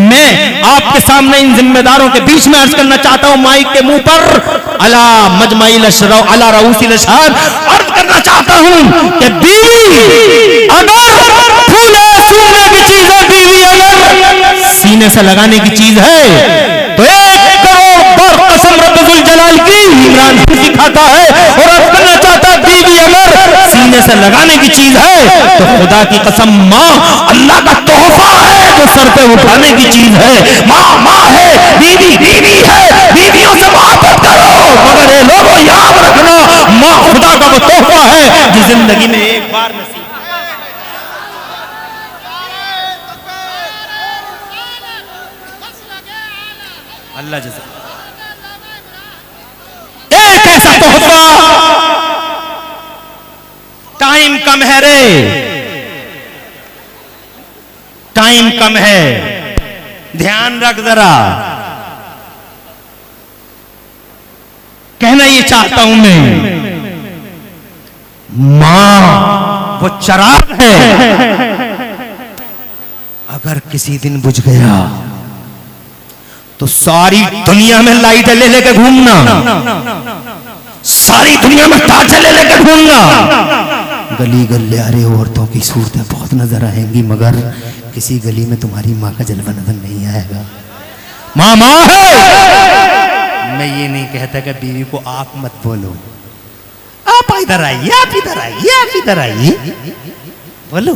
मैं आपके सामने इन जिम्मेदारों के बीच में अर्ज करना चाहता हूं, माइक के मुंह पर अला मजमाइल अशरा अला रऊसिल अशहार अर्ज करना चाहता हूं कि बीवी अगर फूल है, सूंघने की चीज है, बीवी अगर सीने से लगाने की चीज है तो 1 करोड़ बार कसम रब्बुल जलाल की इमरान सिखाता है। और अर्ज करना चाहता है, बीवी अगर सीने से लगाने की चीज है तो खुदा की कसम माँ अल्लाह का तोहफा है जो सर पे उठाने की चीज है। माँ माँ है, बीवी बीवी है, बीवियों से मोहब्बत करो, मगर ये लोगों याद रखना, माँ खुदा का वो तोहफा है जो जिंदगी में एक बार नसीब। अल्लाह जज़ा एक ऐसा तोहफा। टाइम कम है रे, टाइम कम है, ध्यान रख जरा। कहना ये चाहता हूं मैं, मां वो चराग है, अगर किसी दिन बुझ गया तो सारी दुनिया में लाइटें ले लेकर घूमना, सारी दुनिया में टार्च ले लेकर घूमना, गली गलियारे औरतों की सूरतें बहुत नजर आएंगी, मगर किसी गली में तुम्हारी माँ का जलवा नजर नहीं आएगा। माँ माँ है। मैं ये नहीं कहता कि बीवी को आप मत बोलो, आप इधर आइए, आप इधर आइए, आप इधर आइए, बोलो,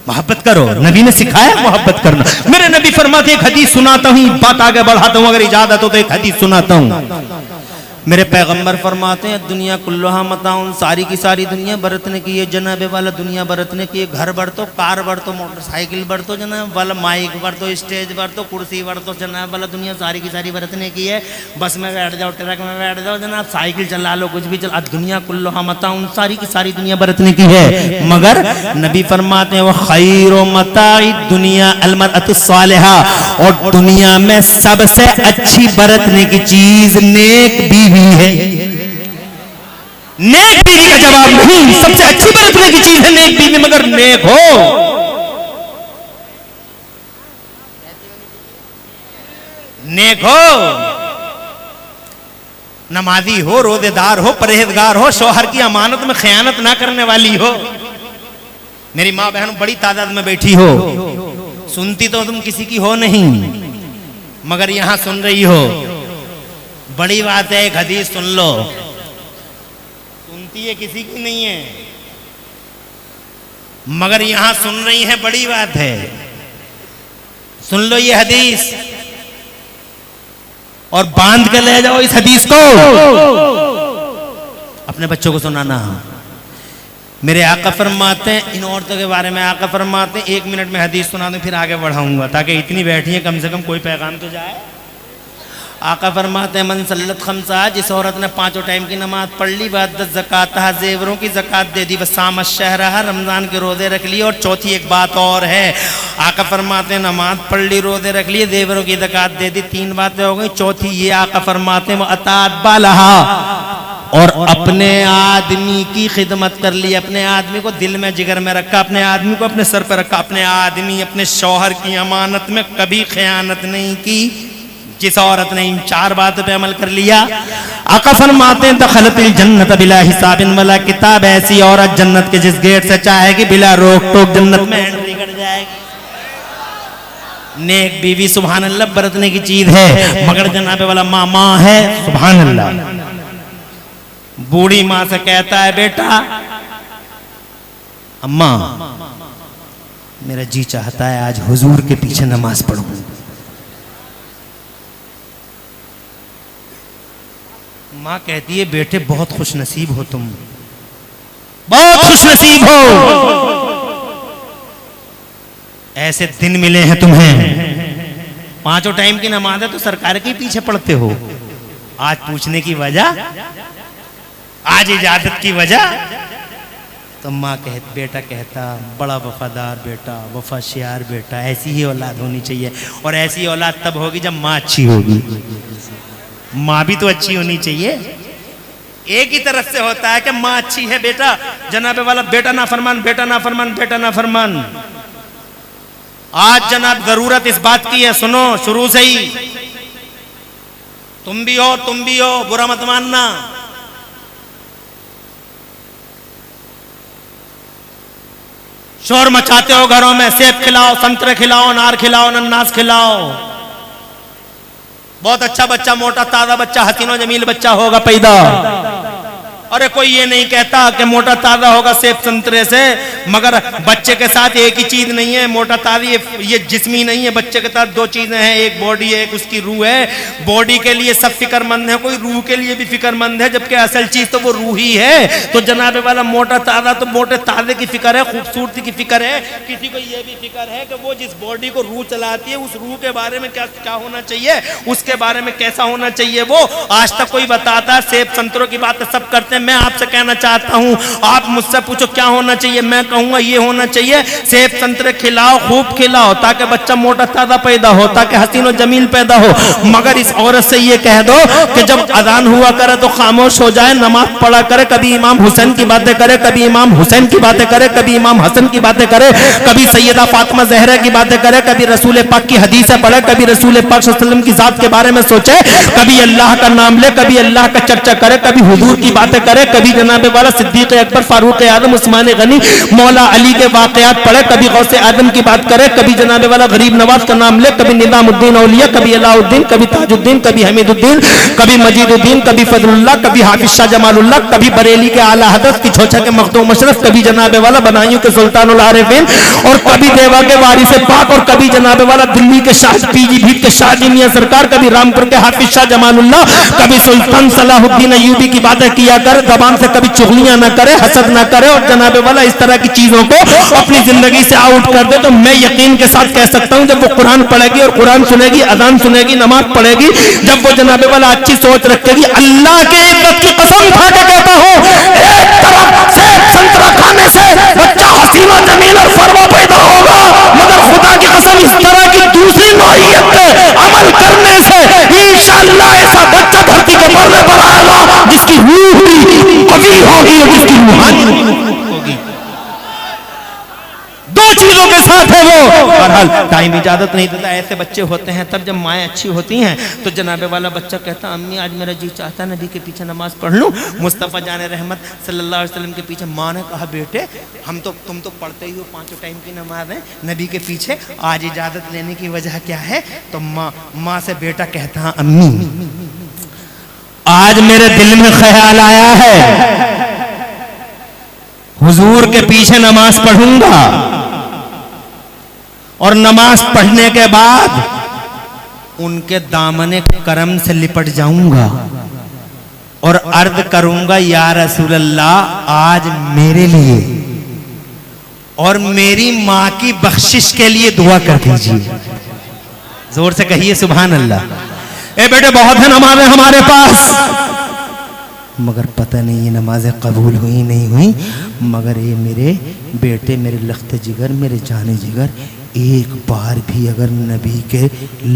मोहब्बत करो। नबी ने सिखाया मोहब्बत करना। मेरे नबी फरमाते एक हदीस सुनाता हूँ, बात आगे बढ़ाता हूँ, अगर इजाजत हो तो एक हदीस सुनाता हूँ। मेरे पैगंबर फरमाते हैं दुनिया कुल्लुहा मताउन, सारी की सारी दुनिया बरतने की है जनाबे वाला, दुनिया बरतने की है। घर बढ़तो, कार बढ़तो, मोटरसाइकिल बढ़तो जनाब वाला, माइक बढ़तो, स्टेज बढ़तो, कुर्सी बढ़तो जनाब वाला, दुनिया सारी की सारी बरतने की है। बस में बैठ जाओ, ट्रक में बैठ जाओ जनाब, साइकिल चला लो, कुछ भी चला, दुनिया कुल्लुहा मताउन, सारी की सारी दुनिया बरतने की है। मगर नबी फरमाते हैं वो खैरो मताई दुनिया अलमरअतुस सालिहा, और दुनिया में सबसे अच्छी बरतने की चीज नेक बीवी है। नेक बीवी का जवाब नहीं, सबसे अच्छी बरतने की चीज है नेक बीवी, मगर नेक हो, नेक हो, नमाजी हो, रोजेदार हो, परहेजगार हो, शौहर की अमानत में खयानत ना करने वाली हो। मेरी माँ बहन बड़ी तादाद में बैठी हो, सुनती तो तुम किसी की हो नहीं, मगर यहां सुन रही हो, बड़ी बात है। एक हदीस सुन लो, सुनती है किसी की नहीं है, मगर यहां सुन रही है, बड़ी बात है। सुन लो ये हदीस और बांध के ले जाओ इस हदीस को, अपने बच्चों को सुनाना। मेरे आका फरमाते हैं, इन औरतों के बारे में आका फरमाते हैं, 1 मिनट में हदीस सुना दूं फिर आगे बढ़ाऊंगा, ताकि इतनी बैठी है कम से कम कोई पैगाम तो जाए। आका फरमाते हैं मन सल्लत खमसा, जिस औरत ने 5 टाइम की नमाज पढ़ ली, बाद ज़कात जेवरों की ज़कात दे दी, वसाम शहरहा, रमज़ान के रोज़े रख लिए। और चौथी एक बात और है, आका फरमाते हैं नमाज पढ़ ली, रोज़े रख लिए, जेवरों की ज़कात दे दी, 3 बातें हो गई। चौथी ये आका फरमाते हैं वो अतात बालहा, और अपने आदमी की खिदमत कर ली, अपने आदमी को दिल में जिगर में रखा, अपने आदमी को अपने सर पर रखा, अपने आदमी अपने शौहर की अमानत में कभी खयानत नहीं की। जिस औरत ने इन 4 बातों पे अमल कर लिया, आका फरमाते हैं दखलतिल जन्नत बिला हिसाबिन वला किताब, ऐसी औरत जन्नत के जिस गेट से चाहेगी बिला रोक टोक जन्नत में एंट्री कर जाएगी। नेक बीवी सुभान अल्लाह बरतने की चीज है, मगर जनाबे वाला माँ है, सुभान अल्लाह। बूढ़ी माँ से कहता है बेटा, अम्मा मेरा जी चाहता है आज हुजूर के पीछे नमाज पढ़ूं। माँ कहती है बेटे बहुत खुशनसीब हो तुम, बहुत खुशनसीब हो, ऐसे दिन मिले हैं तुम्हें। 5 टाइम की नमाज है तो सरकार के पीछे पढ़ते हो। आज पूछने की वजह, आज इजाजत की वजह, तो माँ बेटा कहता बड़ा वफादार बेटा, वफाशियार बेटा, ऐसी ही औलाद होनी चाहिए। और ऐसी औलाद तब होगी जब माँ अच्छी होगी। माँ भी तो अच्छी होनी चाहिए। एक ही तरफ से होता है कि माँ अच्छी है, बेटा जनाबे वाला बेटा ना फरमान, बेटा ना फरमान, बेटा ना फरमान। आज जनाब जरूरत इस बात की है, सुनो शुरू से ही, तुम भी हो, बुरा मत मानना। शोर मचाते हो घरों में, सेब खिलाओ, संतरे खिलाओ, अनार खिलाओ, अनानास खिलाओ, बहुत अच्छा बच्चा, मोटा ताजा बच्चा, हसीनो जमील बच्चा होगा पैदा। अरे कोई ये नहीं कहता कि मोटा ताजा होगा सेब संतरे से, मगर बच्चे के साथ एक ही चीज नहीं है। मोटा ताजा ये जिस्मी नहीं है, बच्चे के साथ 2 चीजें हैं, एक बॉडी है, एक उसकी रूह है। बॉडी के लिए सब फिक्रमंद है, कोई रूह के लिए भी फिक्रमंद है, जबकि असल चीज तो वो रूह ही है। तो जनाबे वाला मोटा ताजा तो मोटे ताजे की फिक्र है, खूबसूरती की फिक्र है। किसी को ये भी फिक्र है कि वो जिस बॉडी को रूह चलाती है, उस रूह के बारे में क्या होना चाहिए, उसके बारे में कैसा होना चाहिए। वो आज तक कोई बताता, सेब संतरों की बात सब करते। मैं आपसे कहना चाहता हूं, आप मुझसे पूछो क्या होना चाहिए, मैं कहूंगा ये होना चाहिए, सेब संतरे खिलाओ, खूब खिलाओ, ताकि बच्चा मोटा ताजा पैदा हो, ताकि हसीन और जमील पैदा हो। मगर इस औरत से ये कह दो कि जब अजान हुआ करे तो खामोश हो जाए, नमाज पढ़ा करे, कभी इमाम हुसैन की बातें करे, कभी इमाम हुसैन की बातें करे, कभी इमाम हसन की बातें करे, कभी सैयदा फातिमा ज़हरा की बातें करे, कभी रसूल पाक की हदीसें पढ़े, कभी रसूल पाक सल्लल्लाहु अलैहि वसल्लम की जात के बारे में सोचे, कभी अल्लाह का नाम ले, कभी अल्लाह का चर्चा करे, कभी हुजूर की बातें करे, करे, कभी जनाबे वाला सिद्दीक अकबर, फारूक आजम, उस्मान गनी, मौला अली के वाकयात पढ़े, कभी गौसे आदम की बात करे, कभी जनाबे वाला गरीब नवाज का नाम ले, कभी निजामुद्दीन औलिया, कभी अलाउद्दीन, कभी ताजुद्दीन, कभी हमीदुद्दीन, कभी मजीदुद्दीन, कभी फजलुल्लाह, कभी हाफिज शाह जमालुल्लाह, कभी बरेली के आला हदरत की छोचा के मखदूम मशरफ, कभी जनाबे वाला बनाइयों के सुल्तानुल आरिफीन, और कभी देवा के वारिस पाक, और कभी जनाबे वाला दिल्ली के शाह पीजी भीट के शाहजी मियां सरकार, कभी रामपुर के हाफिज शाह जमालुल्लाह, कभी सुल्तान सलाहुद्दीन अय्यूबी की बातें किया कर, जबान से कभी चुगलियां ना करे, हसद ना करे, और जनाबे वाला इस तरह की चीजों को अपनी जिंदगी से आउट कर दे। तो मैं यकीन के साथ कह सकता हूं, जब वो कुरान पढ़ेगी और कुरान सुनेगी, अजान सुनेगी, नमाज पढ़ेगी, जब वो जनाबे वाला अच्छी सोच रखेगी, अल्लाह के इज्जत की कसम खा के कहता हूं, एक तरफ से संतरा खाने से बच्चा हसीना जमील और फरमा पैदा होगा, मगर खुदा की कसम इस तरह की दूसरी नौइयत पे अमल करने से इंशाअल्लाह ऐसा बच्चा धरती के पर्दे पर आएगा जिसकी रूह भी कभी होगी और जिसकी रूहानी होगी। दो चीजों के साथ है वो। बहरहाल टाइम इजाजत नहीं देता, ऐसे बच्चे होते हैं तब जब माएँ अच्छी होती हैं तो जनाबे वाला बच्चा कहता अम्मी आज मेरा जी चाहता है नबी के पीछे नमाज पढ़ लूं। मुस्तफ़ा जान रहमत सल्लल्लाहु अलैहि वसल्लम के पीछे माँ ने कहा बेटे तुम तो पढ़ते ही हो 5 टाइम की नमाज है नबी के पीछे, आज इजाजत लेने की वजह क्या है? तो माँ से बेटा कहता अम्मी आज मेरे दिल में ख्याल आया है हुजूर के पीछे नमाज पढ़ूंगा और नमाज पढ़ने के बाद उनके दामने करम से लिपट जाऊंगा और अर्ज करूंगा या रसूल अल्लाह आज मेरे लिए और मेरी माँ की बख्शिश के लिए दुआ कर दीजिए। जोर से कहिए सुभान अल्लाह। ए बेटे बहुत है नमाजें हमारे पास, मगर पता नहीं ये नमाजें कबूल हुई नहीं हुई, मगर ये मेरे बेटे मेरे लख्त जिगर मेरे जाने जिगर एक बार भी अगर नबी के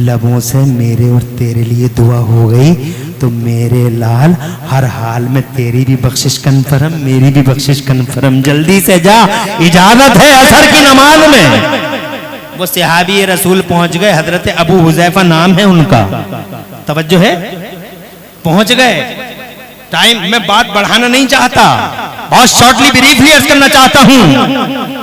लबों से मेरे और तेरे लिए दुआ हो गई तो मेरे लाल हर हाल में तेरी भी बख्शिश कन्फर्म मेरी भी बख्शिश कन्फर्म। जल्दी से जा, इजाजत है असर की नमाज में। वो सहाबी रसूल पहुंच गए, हजरत अबू हुजैफा नाम है उनका, तवज्जो है, पहुंच गए। टाइम मैं बात बढ़ाना नहीं चाहता, बहुत शॉर्टली ब्रीफली अर्ज करना चाहता हूं।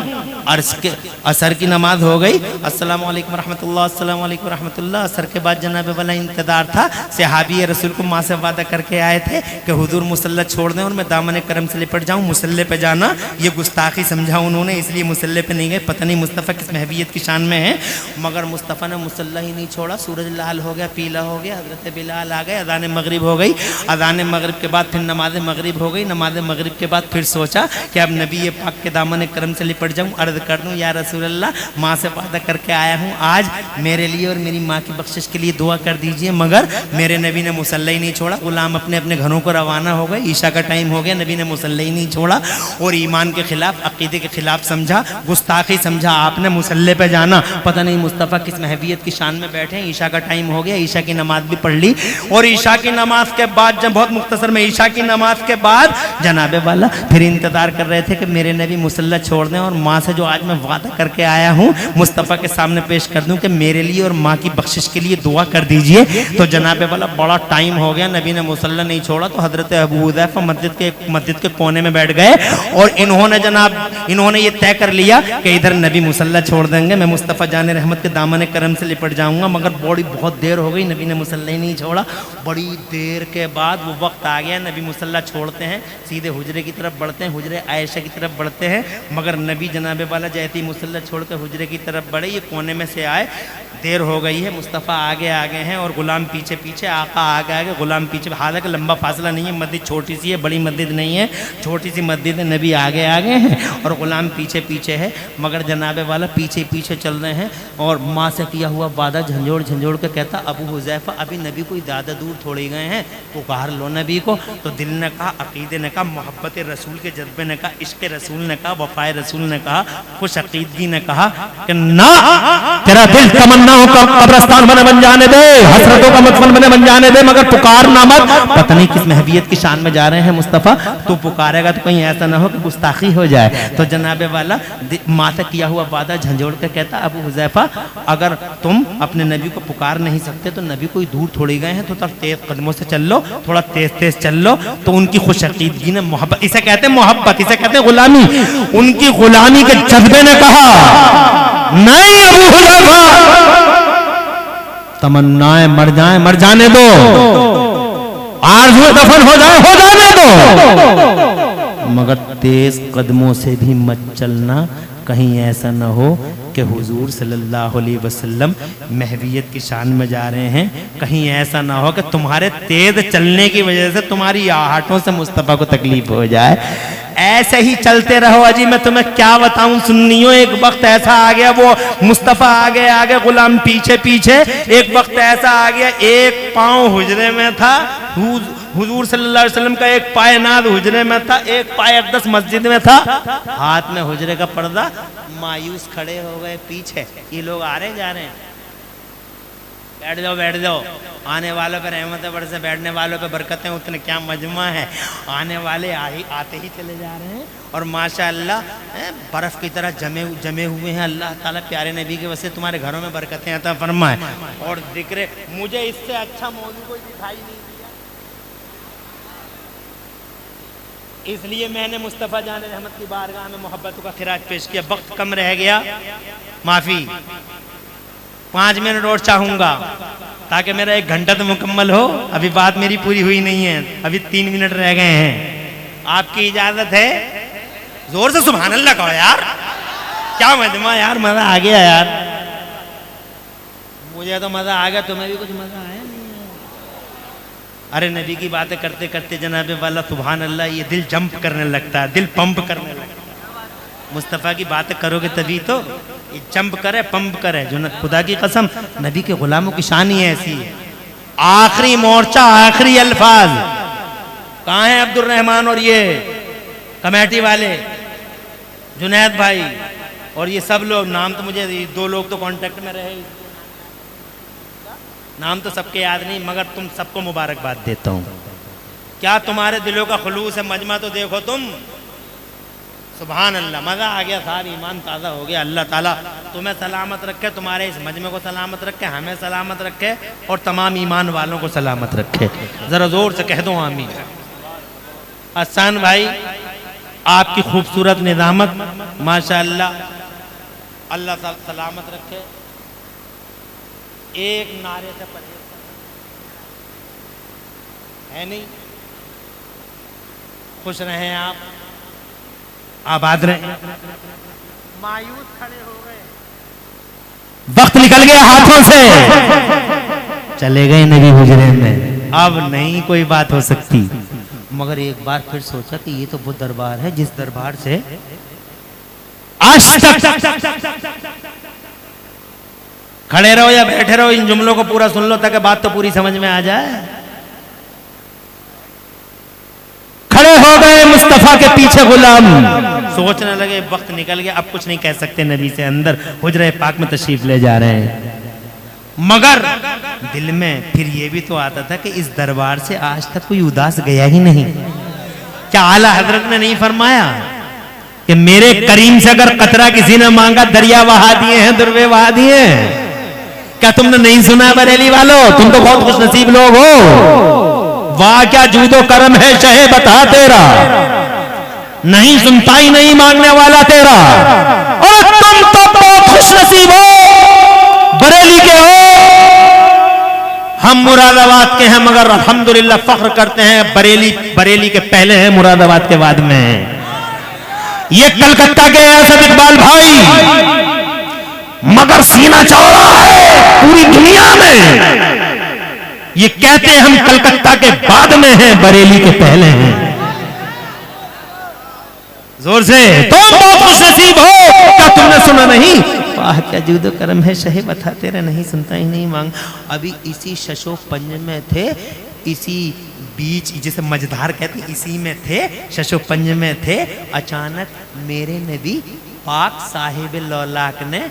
अर्ज के असर की नमाज हो गई, अस्सलाम वालेकुम रहमतुल्लाह, अस्सलाम वालेकुम रहमतुल्लाह। असर के बाद जनाबे वाला इंतजार था, सहाबी रसूल को माँ से वादा करके आए थे कि हुजूर मुसल्ला छोड़ दें और मैं दामन करम से लिपट जाऊं। मुसल्ले पे जाना ये गुस्ताखी समझा उन्होंने, इसलिए मुसल्ले पे नहीं गए। पता नहीं मुस्तफ़ा किस महवियत की शान में है, मगर मुस्तफ़ा ने मुसल्ला ही नहीं छोड़ा। सूरज लाल हो गया, पीला हो गया, हजरत बिलाल आ गए, अज़ान मगरिब हो गई। अज़ान मगरिब के बाद फिर नमाज मगरिब हो गई। नमाज मगरिब के बाद फिर सोचा कि अब नबी पाक के दामन करम से लिपट जाऊं, अर्ज कर दूं या रसूल अल्लाह माँ से वादा करके आया हूँ आज मेरे लिए और मेरी माँ की बख्शिश के लिए दुआ कर दीजिए। मगर मेरे नबी ने मुसल्ला ही नहीं छोड़ा। गुलाम अपने अपने घरों को रवाना हो गए, ईशा का टाइम हो गया, नबी ने मुसल्ला ही नहीं छोड़ा और ईमान के खिलाफ अकीदे के खिलाफ समझा, गुस्ताखी समझा आपने मुसल्ले पे जाना। पता नहीं मुस्तफ़ा किस महवियत की शान में बैठे। ईशा का टाइम हो गया, ईशा की नमाज भी पढ़ ली और ईशा की नमाज के बाद जब बहुत मुख्तसर में ईशा की नमाज के बाद जनाबे वाला फिर इंतजार कर रहे थे कि मेरे नबी मुसल्ला छोड़ दें और माँ से जो आज मैं वादा करके आया हूँ मुस्तफ़ा के सामने पेश कर दूं कि मेरे लिए और माँ की बख्शिश के लिए दुआ कर दीजिए। तो जनाबे वाला बड़ा टाइम हो गया, नबी ने मुसल्ला नहीं छोड़ा। तो हजरत अबू हुज़ैफा मस्जिद के कोने में बैठ गए और इन्होंने ये तय कर लिया कि इधर नबी मुसल्ला छोड़ देंगे, मैं मुस्तफ़ा जान रहमत के दामन करम से लिपट जाऊंगा। मगर बहुत देर हो गई, नबी ने मुसल्ला ही नहीं छोड़ा। बड़ी देर के बाद वो वक्त आ गया, नबी मुसल्ला छोड़ते हैं, सीधे हुजरे की तरफ बढ़ते हैं, हुजरे आयशा की तरफ बढ़ते हैं। मगर नबी जनाबे वाला जैसे ही मुसल्ला छोड़कर हुजरे की तरफ बढ़े, ये कोने में से आए, देर हो गई है, मुस्तफ़ा आगे आगे हैं और गुलाम पीछे पीछे, आका आगे आगे, गुलाम पीछे। हालांकि लंबा फासला नहीं है, मस्जिद छोटी सी है, बड़ी मस्जिद नहीं है, छोटी सी मस्जिद है। नबी आगे आगे हैं और गुलाम पीछे पीछे है। मगर जनाबे वाला पीछे पीछे चल रहे हैं और माँ से किया हुआ वादा झंझोड़ झंझोड़ के कहता अबू हुज़ैफा अभी नबी कोई ज़्यादा दूर थोड़ी गए हैं, पुकार लो नबी को। तो दिल ने कहा, अकीदे ने कहा, मोहब्बत रसूल के जज्बे ने कहा, इश्क रसूल ने कहा, वफ़ाए रसूल ने कहा, खुश अकीदगी ने कहा कि ना, तेरा दिल तमन्ना तमन्नाओं का कब्रिस्तान बन जाने दे, हसरतों का मदफन बन जाने दे, मगर पुकारना मत। पता नहीं किस महवियत की शान में जा रहे हैं मुस्तफ़ा, तो पुकारेगा तो कहीं ऐसा ना हो कि गुस्ताखी हो जाए। तो जनाबे वाला माता किया हुआ वादा झंझोड़ कर कहता, अबू हुज़ैफा अगर तुम अपने नबी को पुकार नहीं सकते तो नबी कोई दूर थोड़ी गए हैं, तो थोड़ा तेज कदमों से चल लो, थोड़ा तेज तेज चल लो। तो उनकी खुशअकीदगी ने मोहब्बत, इसे कहते हैं मोहब्बत, इसे कहते हैं गुलामी, उनकी गुलामी के जज्बे ने कहा नहीं अबू हुज़ैफा, तमन्नाएं मर जाने दो, आरज़ू दफन हो जाने दो, मगर तेज कदमों से भी मत चलना, कहीं ऐसा न हो कि हुजूर सल्लल्लाहु अलैहि वसल्लम महवियत की शान में जा रहे हैं, कहीं ऐसा ना हो कि तुम्हारे तेज चलने की वजह से तुम्हारी आहटों से मुस्तफ़ा को तकलीफ हो जाए। ऐसे ही चलते रहो। अजी मैं तुम्हें क्या बताऊं सुन्नियों, एक वक्त ऐसा आ गया, वो मुस्तफ़ा आगे आगे गुलाम पीछे पीछे, एक वक्त ऐसा आ गया एक पाँव हुजरे में था, हुजूर सल्लल्लाहु अलैहि वसल्लम का एक पाय नाद हुजरे में था, एक पाय अक़दस मस्जिद में था, हाथ में हुजरे का पर्दा, मायूस खड़े हो गए पीछे, ये लोग आ रहे जा रहे हैं, बैठ जाओ, आने वालों पे रहमतें बरसे, बैठने वालों पे बरकतें उतने, क्या मजमा है, आने वाले आते ही चले जा रहे हैं, और माशाअल्लाह बर्फ़ की तरह जमे हुए हैं। अल्लाह ताला प्यारे नबी के वजह से तुम्हारे घरों में बरकतें अता फरमाए। और जिक्र मुझे इससे अच्छा मौजू कोई दिखाई नहीं दिया, इसलिए मैंने मुस्तफ़ा जान रहमत की बारगाह में मोहब्बतों का खिराज पेश किया। वक्त कम रह गया, माफ़ी, 5 मिनट और चाहूँगा ताकि मेरा 1 घंटा तो मुकम्मल हो। अभी बात मेरी पूरी हुई नहीं है, अभी 3 मिनट रह गए हैं, आपकी इजाज़त है? जोर से सुभान अल्लाह कहो यार, क्या मजमा यार, मज़ा आ गया यार, मुझे तो मज़ा आ गया, तुम्हें भी कुछ मज़ा आया नहीं? अरे नबी की बातें करते करते जनाबे वाला सुभान अल्लाह, ये दिल जंप करने लगता है, दिल पंप करने लगता है। मुस्तफ़ा की बातें करोगे तभी तो ये जंप करे, पंप करे। जो खुदा की कसम, नबी के गुलामों की शान ही ऐसी है। आखिरी मोर्चा, आखिरी अल्फाज, कहाँ है अब्दुल रहमान और ये कमेटी वाले, जुनैद भाई और ये सब लोग? नाम तो मुझे 2 लोग तो कांटेक्ट में रहे, नाम तो सबके याद नहीं, मगर तुम सबको मुबारकबाद देता हूँ। क्या तुम्हारे दिलों का खुलूस है, मजमा तो देखो तुम, सुभान अल्लाह, मज़ा आ गया, सारी ईमान ताज़ा हो गया। अल्लाह ताला तुम्हें सलामत रखे, तुम्हारे इस मजमे को सलामत रखे, हमें सलामत रखे और तमाम ईमान वालों को सलामत रखे। ज़रा ज़ोर से कह दो आमीन। हसन भाई, आपकी खूबसूरत निज़ामत माशाअल्लाह, अल्लाह ताला सलामत रखे। एक नारे से परहेज है नहीं, खुश रहें आप, आबाद रहे। मायूस खड़े हो गए, वक्त निकल गया हाथों से, चले गए नबी हुजरे में, अब नहीं कोई बात हो सकती। मगर एक बार फिर सोचा कि ये तो वो दरबार है जिस दरबार से आज तक, खड़े रहो या बैठे रहो, इन जुमलों को पूरा सुन लो ताकि बात तो पूरी समझ में आ जाए। खड़े हो गए मुस्तफ़ा के पीछे गुलाम, सोचने लगे वक्त निकल गया, अब कुछ नहीं कह सकते नबी से, अंदर हुजरे पाक में तशरीफ ले जा रहे हैं। मगर दिल में फिर ये भी तो आता था कि इस दरबार से आज तक कोई उदास गया ही नहीं। क्या आला हजरत ने नहीं फरमाया कि मेरे करीम से अगर कतरा किसी ने मांगा, दरिया बहा दिए हैं, दुर्वे बहा दिए हैं? क्या तुमने नहीं सुना बरेली वालों? तुम तो बहुत खुश नसीब लोग हो। वाह क्या जूदो करम है शहे बता तेरा, नहीं सुनता ही नहीं मांगने वाला तेरा। और तुम तो बहुत खुश नसीब हो, बरेली के हो, हम मुरादाबाद के हैं, मगर अल्हम्दुलिल्लाह फख्र करते हैं बरेली के पहले हैं, मुरादाबाद के बाद में। ये कलकत्ता के असद इकबाल भाई, मगर सीना चौड़ा है पूरी दुनिया में। ये कहते हैं हम कलकत्ता के बाद में हैं, बरेली के पहले हैं। जोर से, तुम बहुत खुश नसीब हो, क्या तुमने सुना नहीं? वाह क्या जूदो करम है शहे बता तेरा, नहीं सुनता ही नहीं मांग। अभी इसी शशो पंज में थे, इसी बीच जिसे मझधार कहते, इसी में थे, शशो पंज में थे। अचानक मेरे नबी पाक साहिब लौलाक ने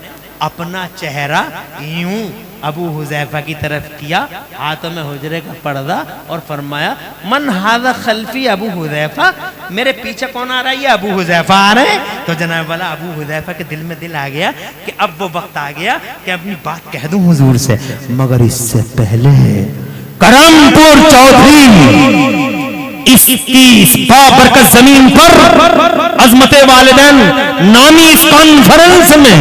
अपना चेहरा यूं अबू हुज़ैफा की तरफ किया, हाथों में हुजरे का पर्दा, और फरमाया मन हाज़ा खल्फी अबू हुज़ैफा, मेरे पीछे कौन आ रहा है? ये अबू हुज़ैफा आ रहे हैं। तो जनाब वाला अबू हुज़ैफा के दिल में दिल आ गया कि अब वो वक्त आ गया कि अपनी बात कह दूं हुजूर से, मगर इससे पहले करमपुर चौधरी इस बाबरकत जमीन पर अजमते वालिदैन नामी इस कॉन्फ्रेंस में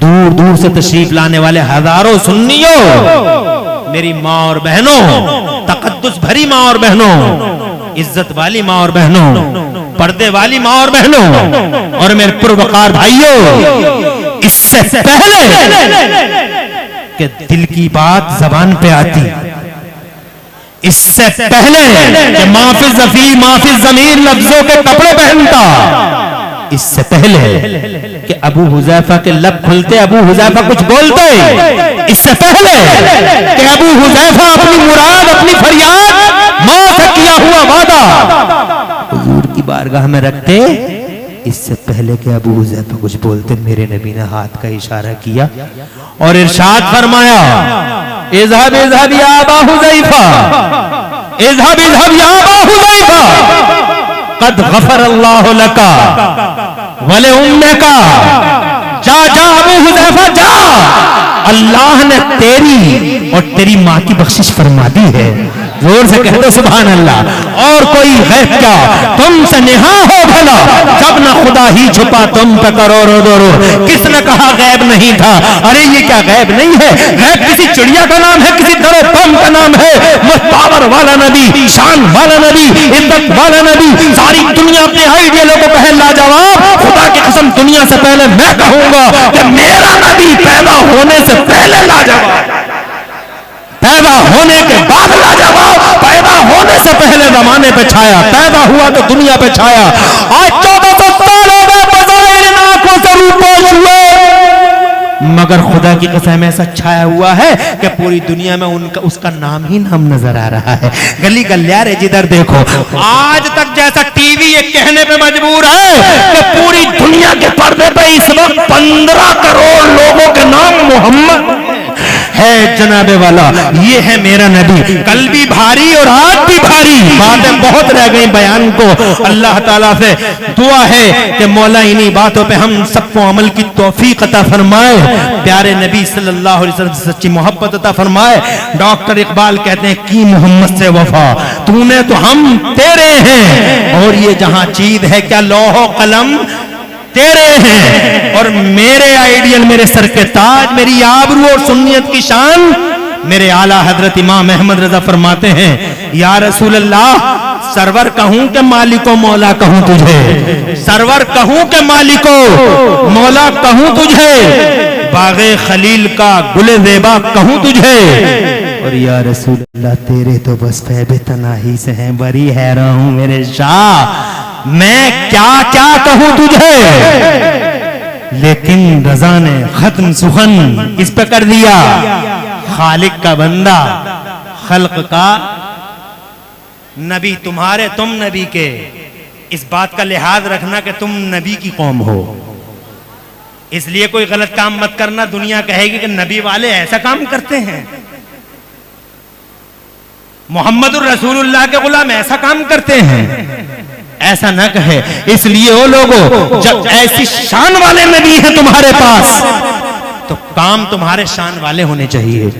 दूर दूर से तशरीफ लाने वाले हजारों सुन्नियों, मेरी माँ और बहनों, तकद्दुस भरी माँ और बहनों, इज्जत वाली माँ और बहनों, पर्दे वाली माँ और बहनों, और मेरे पुरवकार भाइयों, इससे पहले कि दिल की बात जबान पे आती, इससे पहले कि माफिज जफी माफिज जमीन लफ्जों के कपड़े पहनता, इससे पहले कि अबू हुज़ैफा के लब खुलते, अबू हुज़ैफा कुछ बोलते, इससे पहले कि अबू हुज़ैफा अपनी मुराद, अपनी फरियाद, मां से किया हुआ वादा हुजूर की बारगाह में रखते, इससे पहले कि अबू हुज़ैफा कुछ बोलते, मेरे नबी ने हाथ का इशारा किया और इरशाद फरमाया, इज़हब इज़हब या अबा हुज़ैफा, इज़हब इज़हब या अबा हुज़ैफा, कद गफर अल्लाहु लका वले उम्मका, जा जा अबू हुज़ैफा जा, अल्लाह ने तेरी और तेरी माँ की बख्शिश फरमा दी है। जोर से कह दो सुभान अल्लाह। और कोई गैब क्या तुमसे निहा हो भला, जब ना खुदा ही छुपा तुम पे करोड़ों दो। किसने कहा गैब नहीं था? अरे ये क्या गैब नहीं है, गैब किसी चिड़िया का नाम है, किसी दरो कम का नाम है। पावर वाला नबी, शान वाला नबी, इज्जत वाला नबी, सारी दुनिया अपने आइडियलों को कहे लाजवाब। खुदा की कसम दुनिया से पहले मैं कहूंगा कि मेरा नबी पैदा होने से पहले लाजवाब, पैदा होने के बाद लाजवाब, पैदा होने से पहले जमाने पे छाया, पैदा हुआ तो दुनिया पे छाया। आज 1400 साल हो गए बज़ाहिर आंखों से रूपोश हुए, मगर खुदा की कसम ऐसा छाया हुआ है कि पूरी दुनिया में उनका उसका नाम ही नाम नजर आ रहा है। गली गलियारे जिधर देखो, आज तक जैसा टीवी ये कहने पे मजबूर है कि पूरी दुनिया के पर्दे पे इस वक्त 15 करोड़ लोगों के नाम मोहम्मद है जनाबे वाला, ये है मेरा नबी। कल भी भारी और आज भी भारी, बातें बहुत रह गई बयान को। अल्लाह ताला से दुआ है कि मौला इन्हीं बातों पे हम सबको अमल की तौफीक अता फरमाए, प्यारे नबी सल्लल्लाहु अलैहि वसल्लम से सच्ची मोहब्बत अता फरमाए। डॉक्टर इकबाल कहते हैं की मोहम्मद से वफा, तूने तो हम तेरे हैं, और ये जहां चीज है क्या लौहो कलम तेरे हैं, और मेरे आइडियल, मेरे सर के ताज, मेरी आबरू और सुन्नियत की शान, मेरे आला हजरत इमाम अहमद रजा फरमाते हैं, या रसूल अल्लाह, सरवर कहूं के मालिको मौला कहूं तुझे, सरवर कहूं के मालिको मौला कहूं तुझे, बागे खलील का गुले ज़ेबा कहूं तुझे, और या रसूल अल्लाह तेरे तो बस फैबे तनाही से हैं, बरी हैरान हूं मेरे शाह, मैं क्या क्या कहूं तुझे। लेकिन रजा ने खत्म सुखन इस पे कर दिया, खालिक का बंदा, खल्क का नबी, तुम्हारे तुम नबी के, इस बात का लिहाज रखना कि तुम नबी की कौम हो, इसलिए कोई गलत काम मत करना। दुनिया कहेगी कि नबी वाले ऐसा काम करते हैं, मोहम्मदुर रसूलुल्लाह के गुलाम ऐसा काम करते हैं, ऐसा ना कहे। इसलिए वो लोगों, जब ऐसी शान वाले नबी हैं तुम्हारे पास, तो काम तुम्हारे शान वाले होने चाहिए।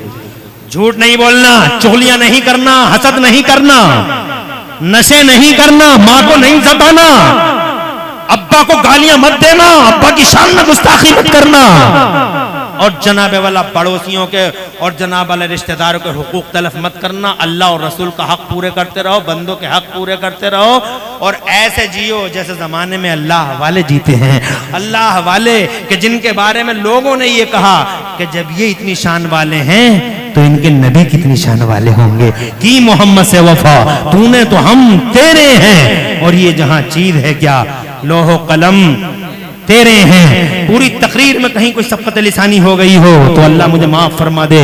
झूठ नहीं बोलना, चुगलियां नहीं करना, हसद नहीं करना, नशे नहीं करना, मां को नहीं सताना, अब्बा को गालियां मत देना, अब्बा की शान में गुस्ताखी मत करना, और जनाबे वाला पड़ोसियों के और जनाब वाले रिश्तेदारों के हुकूक तलफ मत करना। अल्लाह और रसूल का हक पूरे करते रहो, बंदों के हक पूरे करते रहो, और ऐसे जियो जैसे जमाने में अल्लाह वाले जीते हैं। अल्लाह वाले कि जिनके बारे में लोगों ने ये कहा कि जब ये इतनी शान वाले हैं तो इनके नबी कितनी शान वाले होंगे। की मोहम्मद से वफा, तूने तो हम तेरे हैं, और ये जहां चीज है क्या लोहो कलम तेरे हैं। पूरी तकरीर में कहीं कोई सबकत लिसानी हो गई हो तो अल्लाह मुझे माफ फरमा दे।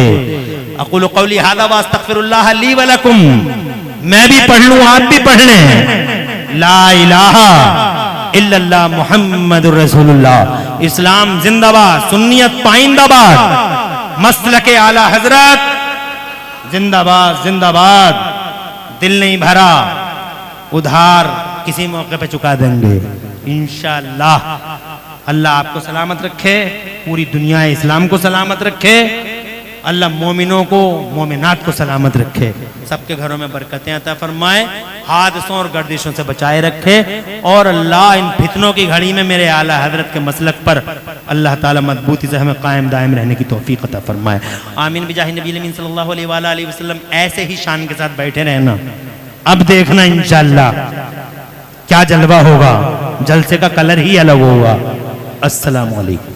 अक़ूलु क़ौली हाज़ा व अस्तग़फ़िरुल्लाह ली व लकुम, मैं भी पढ़ लूं आप भी पढ़ लें। ला इलाहा इल्लल्लाह मुहम्मदुर रसूलुल्लाह। इस्लाम जिंदाबाद, सुन्नियत पाइंदाबाद, मसलके आला हजरत जिंदाबाद जिंदाबाद। दिल नहीं भरा, उधार किसी मौके पे चुका देंगे इंशाअल्लाह। अल्लाह आपको सलामत रखे, पूरी दुनिया इस्लाम को सलामत रखे, अल्लाह मोमिनों को मोमिनात को सलामत रखे, सबके घरों में बरकतें अता फरमाए, हादसों और गर्दिशों से बचाए रखे, और अल्लाह इन फितनों की घड़ी में मेरे आला हजरत के मसलक पर अल्लाह ताला मजबूती से हमें कायम दायम रहने की तौफीक अता फरमाए। आमीन बिजाहि नबी अमीन सल्लल्लाहु अलैहि वसल्लम। ऐसे ही शान के साथ बैठे रहना, अब देखना इंशाअल्लाह क्या जलवा होगा, जलसे का कलर ही अलग होगा। अस्सलामु अलैकुम।